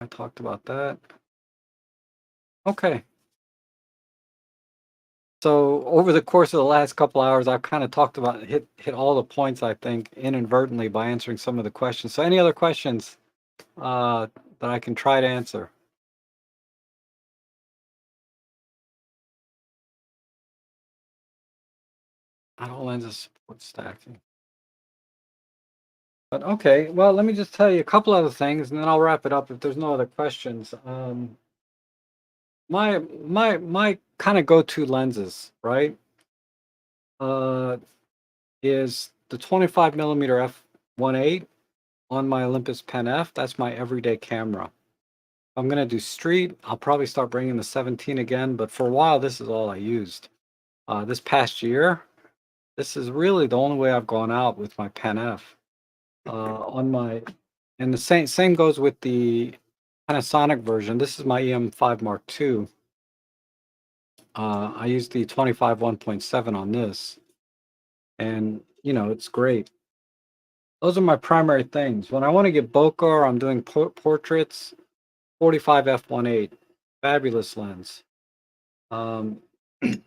I talked about that. Okay. So over the course of the last couple hours, I've kind of talked about hit all the points I think inadvertently by answering some of the questions. So any other questions that I can try to answer? Not all lenses support stacking. But okay, well, let me just tell you a couple other things, and then I'll wrap it up if there's no other questions. My kind of go-to lenses, right? Uh, is the 25 millimeter f1.8 on my Olympus Pen F. That's my everyday camera. If I'm gonna do street, I'll probably start bringing the 17 again, but for a while, this is all I used. This past year, this is really the only way I've gone out with my Pen F. On my, and the same goes with the Panasonic version. This is my EM5 Mark II. I use the 25 1.7 on this, and it's great. Those are my primary things. When I want to get bokeh or I'm doing portraits, 45 f1.8, fabulous lens. Um, And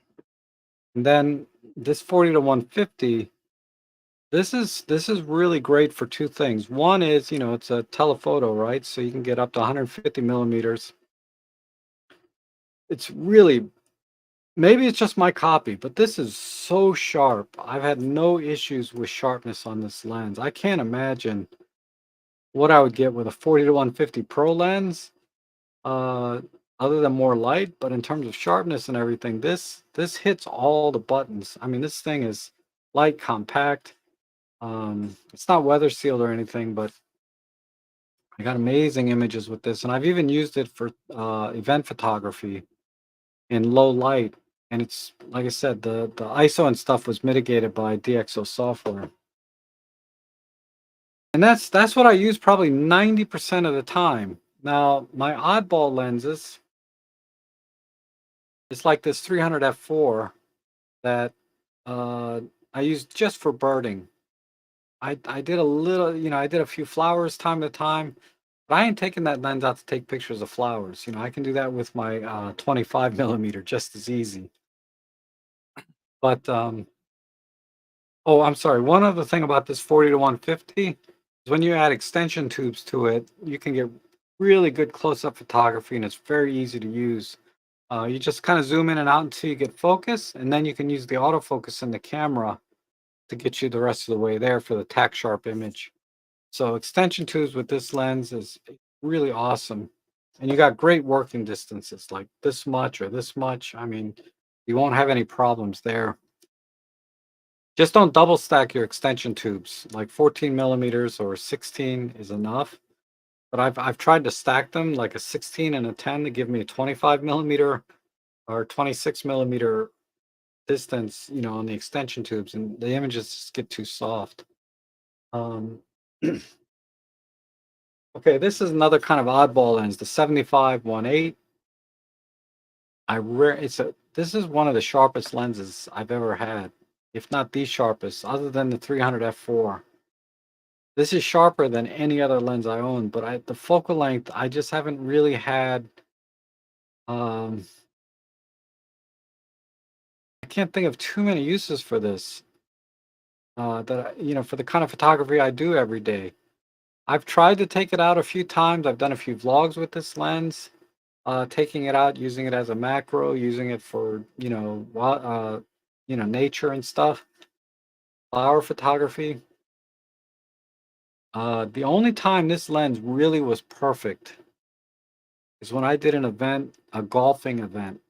then this 40 to 150, this is really great for two things. One is, it's a telephoto, right? So you can get up to 150 millimeters. It's really, maybe it's just my copy, but this is so sharp. I've had no issues with sharpness on this lens. I can't imagine what I would get with a 40 to 150 Pro lens, uh, other than more light. But in terms of sharpness and everything, this hits all the buttons. I mean, this thing is light, compact. It's not weather sealed or anything, but I got amazing images with this, and I've even used it for event photography in low light. And it's like I said, the ISO and stuff was mitigated by DxO software, and that's what I use probably 90% of the time. Now my oddball lenses, it's like this 300 f4 that uh, I use just for birding. I did a little, I did a few flowers time to time. But I ain't taking that lens out to take pictures of flowers. I can do that with my 25 millimeter just as easy. But oh, I'm sorry. One other thing about this 40 to 150 is when you add extension tubes to it, you can get really good close-up photography, and it's very easy to use. You just kind of zoom in and out until you get focus, and then you can use the autofocus in the camera to get you the rest of the way there for the tack sharp image. So extension tubes with this lens is really awesome. And you got great working distances, like this much or this much. I mean, you won't have any problems there. Just don't double stack your extension tubes. Like 14 millimeters or 16 is enough. But I've tried to stack them like a 16 and a 10 to give me a 25 millimeter or 26 millimeter distance, on the extension tubes, and the images just get too soft. Um, okay, this is another kind of oddball lens, the 75-1.8. This is one of the sharpest lenses I've ever had, if not the sharpest, other than the 300 f4. This is sharper than any other lens I own, but the focal length, I just haven't really had. Um, I can't think of too many uses for this. For the kind of photography I do every day. I've tried to take it out a few times. I've done a few vlogs with this lens, taking it out, using it as a macro, using it for nature and stuff, flower photography. The only time this lens really was perfect is when I did an event, a golfing event.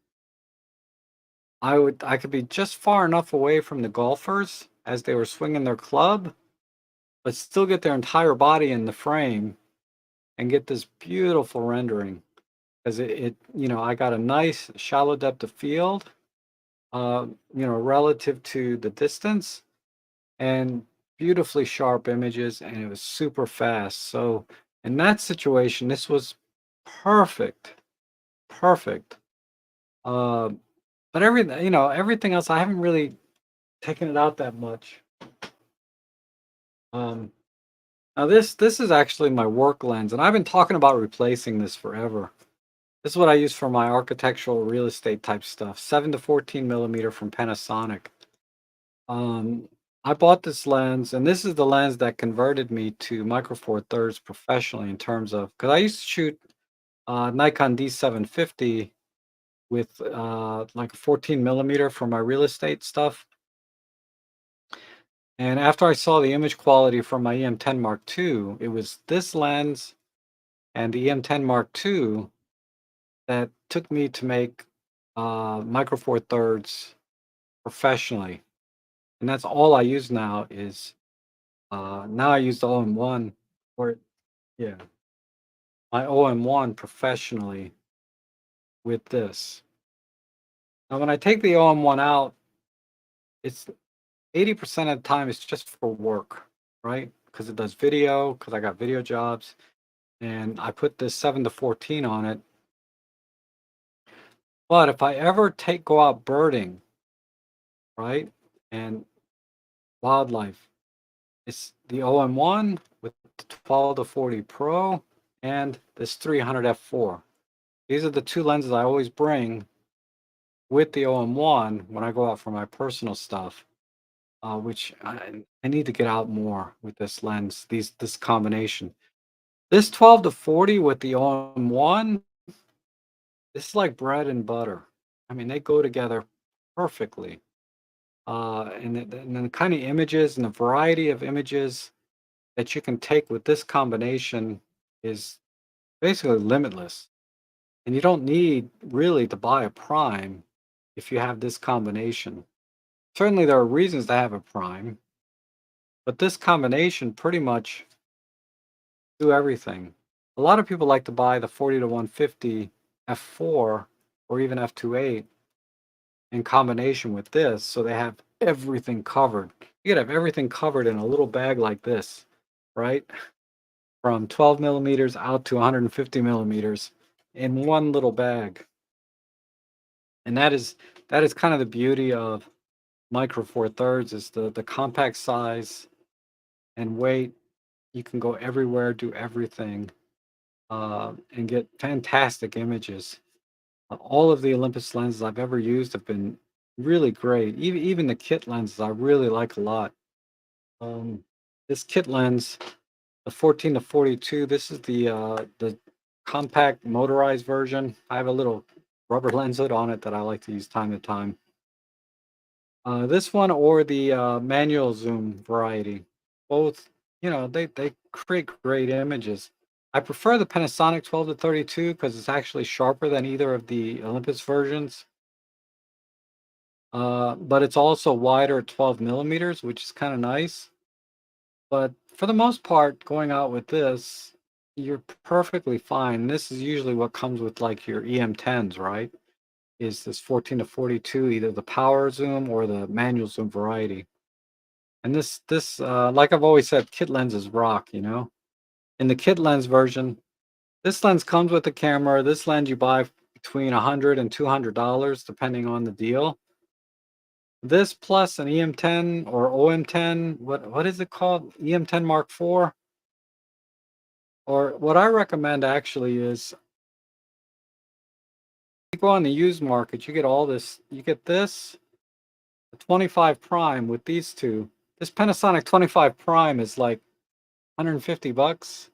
I could be just far enough away from the golfers as they were swinging their club, but still get their entire body in the frame and get this beautiful rendering. Because I got a nice shallow depth of field, relative to the distance, and beautifully sharp images, and it was super fast. So in that situation, this was perfect, perfect. Uh, but everything else, I haven't really taken it out that much. Um, Now this is actually my work lens, and I've been talking about replacing this forever. This is what I use for my architectural real estate type stuff. 7 to 14 millimeter from Panasonic. Um, I bought this lens, and this is the lens that converted me to Micro Four Thirds professionally in terms of, because I used to shoot Nikon D750 with like a 14 millimeter for my real estate stuff. And after I saw the image quality from my EM10 Mark II, it was this lens and the EM10 Mark II that took me to make Micro Four Thirds professionally. And that's all I use now is now I use the OM1, or yeah, my OM1 professionally with this. Now when I take the OM1 out, it's 80% of the time it's just for work, right? Because it does video, because I got video jobs, and I put this 7 to 14 on it. But if I ever go out birding, right, and wildlife, it's the OM1 with the 12 to 40 Pro and this 300 f4. These are the two lenses I always bring with the OM1 when I go out for my personal stuff, which I need to get out more with this lens, this combination. This 12 to 40 with the OM1, this is like bread and butter. I mean, they go together perfectly. And then the kind of images and the variety of images that you can take with this combination is basically limitless. And you don't need really to buy a prime if you have this combination. Certainly, there are reasons to have a prime, but this combination pretty much do everything. A lot of people like to buy the 40 to 150 f4 or even f2.8 in combination with this, so they have everything covered. You could have everything covered in a little bag like this, right? From 12 millimeters out to 150 millimeters in one little bag. And that is kind of the beauty of micro four thirds is the compact size and weight. You can go everywhere, do everything, and get fantastic images. All of the Olympus lenses I've ever used have been really great. Even the kit lenses I really like a lot. Um, this kit lens, the 14 to 42, this is the compact motorized version. I have a little rubber lens hood on it that I like to use time to time. This one or the manual zoom variety, both, they create great images. I prefer the Panasonic 12 to 32 because it's actually sharper than either of the Olympus versions. But it's also wider at 12 millimeters, which is kind of nice. But for the most part, going out with this, you're perfectly fine. This is usually what comes with like your EM10s, right? Is this 14 to 42, either the power zoom or the manual zoom variety. And this like I've always said, kit lenses rock, In the kit lens version, this lens comes with the camera. This lens you buy between $100 and $200 depending on the deal. This plus an EM10 or OM10, what is it called? EM10 Mark IV? Or what I recommend actually is you go on the used market, you get all this, you get this, the 25 prime with these two. This Panasonic 25 prime is like 150 bucks.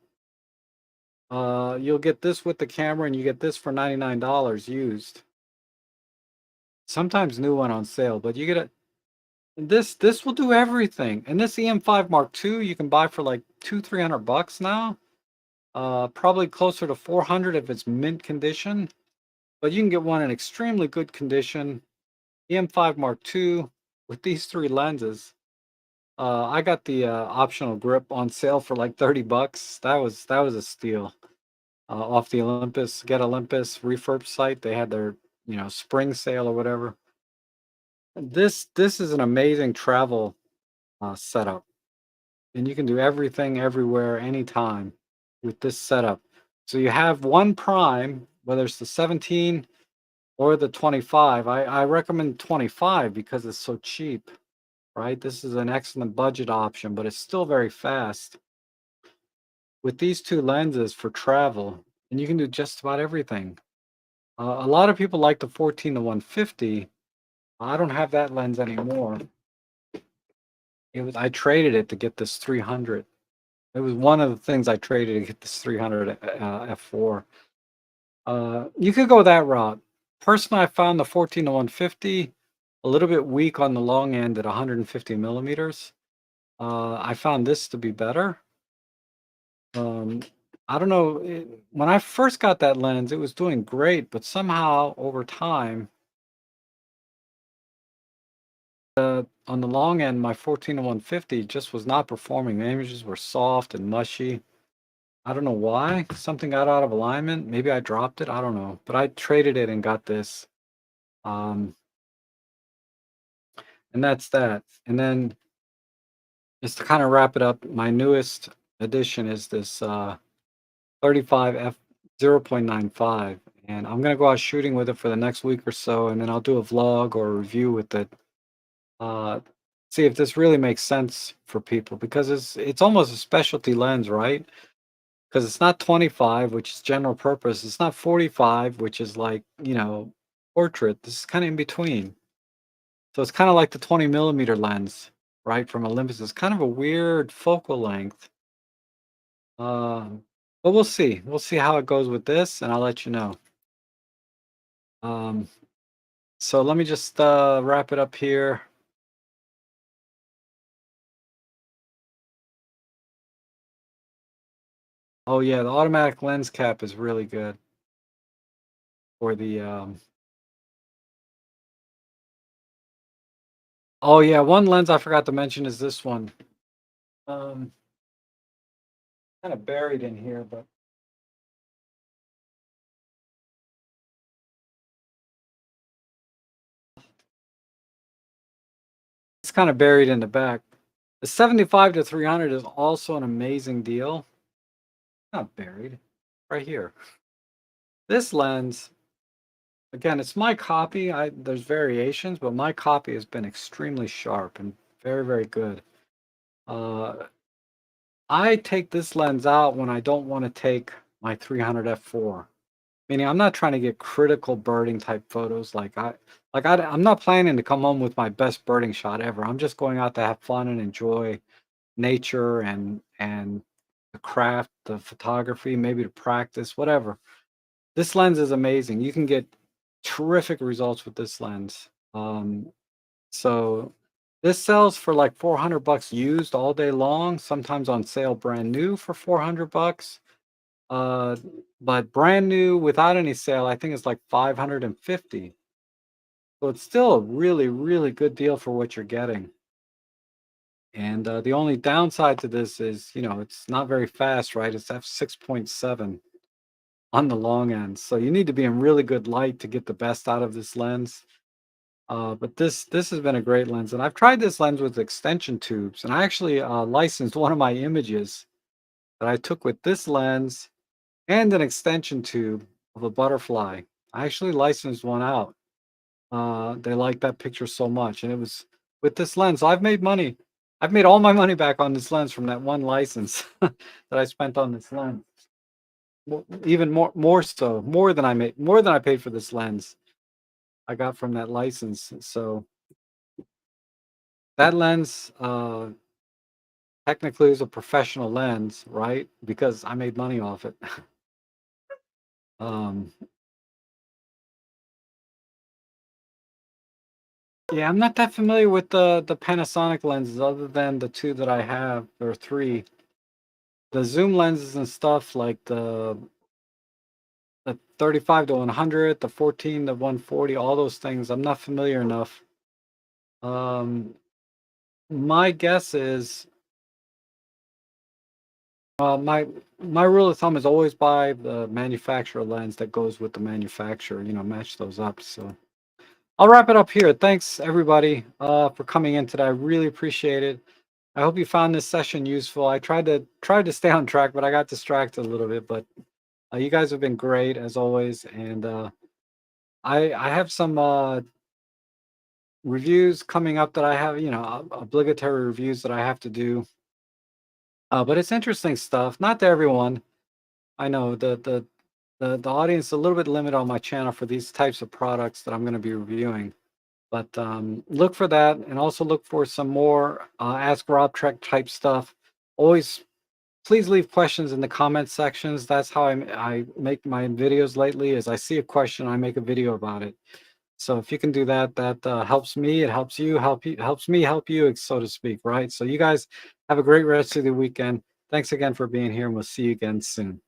You'll get this with the camera and you get this for $99 used. Sometimes new one on sale, but you get a this will do everything. And this EM5 Mark II you can buy for like 200-300 bucks now. Probably closer to 400 if it's mint condition, but you can get one in extremely good condition. EM5 Mark II with these three lenses. I got the optional grip on sale for like 30 bucks. That was a steal. Off the Olympus, Get Olympus refurb site. They had their, spring sale or whatever. This is an amazing travel setup, and you can do everything, everywhere, anytime with this setup. So you have one prime, whether it's the 17 or the 25. I recommend 25 because it's so cheap, right? This is an excellent budget option, but it's still very fast. With these two lenses for travel, and you can do just about everything. A lot of people like the 14 to 150. I don't have that lens anymore. I traded it to get this 300. It was one of the things I traded to get this 300 f4. You could go that route. Personally, I found the 14 to 150 a little bit weak on the long end at 150 millimeters. I found this to be better. Um, I don't know. When I first got that lens, it was doing great, but somehow over time, on the long end, my 14 to 150 just was not performing. The images were soft and mushy. I don't know why. Something got out of alignment. Maybe I dropped it. I don't know. But I traded it and got this. Um, and that's that. And then just to kind of wrap it up, my newest addition is this 35F 0.95. And I'm going to go out shooting with it for the next week or so. And then I'll do a vlog or a review with it. Uh, See if this really makes sense for people because it's almost a specialty lens, right? Because it's not 25, which is general purpose. It's not 45, which is like, portrait. This is kind of in between. So it's kind of like the 20 millimeter lens, right, from Olympus. It's kind of a weird focal length. Um, but we'll see. We'll see how it goes with this, and I'll let you know. Um, so let me just wrap it up here. Oh yeah, the automatic lens cap is really good for the oh yeah, one lens I forgot to mention is this one. Um Kind of buried in here, but it's kind of buried in the back. The 75 to 300 is also an amazing deal. Not buried. Right here. This lens, again, it's my copy. There's variations, but my copy has been extremely sharp and very, very good. I take this lens out when I don't want to take my 300 f4. Meaning I'm not trying to get critical birding type photos. I'm not planning to come home with my best birding shot ever. I'm just going out to have fun and enjoy nature and the craft, the photography, maybe to practice, whatever. This lens is amazing. You can get terrific results with this lens. So this sells for like 400 bucks used all day long, sometimes on sale brand new for 400 bucks. Uh, but brand new without any sale, I think it's like 550. So it's still a really, really good deal for what you're getting. And the only downside to this is, it's not very fast, right? It's f6.7 on the long end. So you need to be in really good light to get the best out of this lens. But this has been a great lens, and I've tried this lens with extension tubes, and I actually licensed one of my images that I took with this lens and an extension tube of a butterfly. I actually licensed one out. They liked that picture so much, and it was with this lens. I've made money. I've made all my money back on this lens from that one license that I spent on this lens. Even more so, more than I paid for this lens. I got from that license. So that lens technically is a professional lens, right? Because I made money off it. um, Yeah, I'm not that familiar with the Panasonic lenses other than the two that I have, or three. The zoom lenses and stuff like the 35 to 100, the 14 to 140, all those things, I'm not familiar enough. Um, my guess is my rule of thumb is always buy the manufacturer lens that goes with the manufacturer, match those up. So I'll wrap it up here. Thanks everybody for coming in today. I really appreciate it. I hope you found this session useful. I tried to stay on track, but I got distracted a little bit. But you guys have been great as always, and I have some reviews coming up that I have, obligatory reviews that I have to do. But it's interesting stuff. Not to everyone. I know the audience is a little bit limited on my channel for these types of products that I'm going to be reviewing. But look for that, and also look for some more Ask Rob Trek type stuff. Always please leave questions in the comment sections. That's how I make my videos lately, is I see a question, I make a video about it. So if you can do that, that helps me. It helps you, helps me help you, so to speak, right? So you guys have a great rest of the weekend. Thanks again for being here, and we'll see you again soon.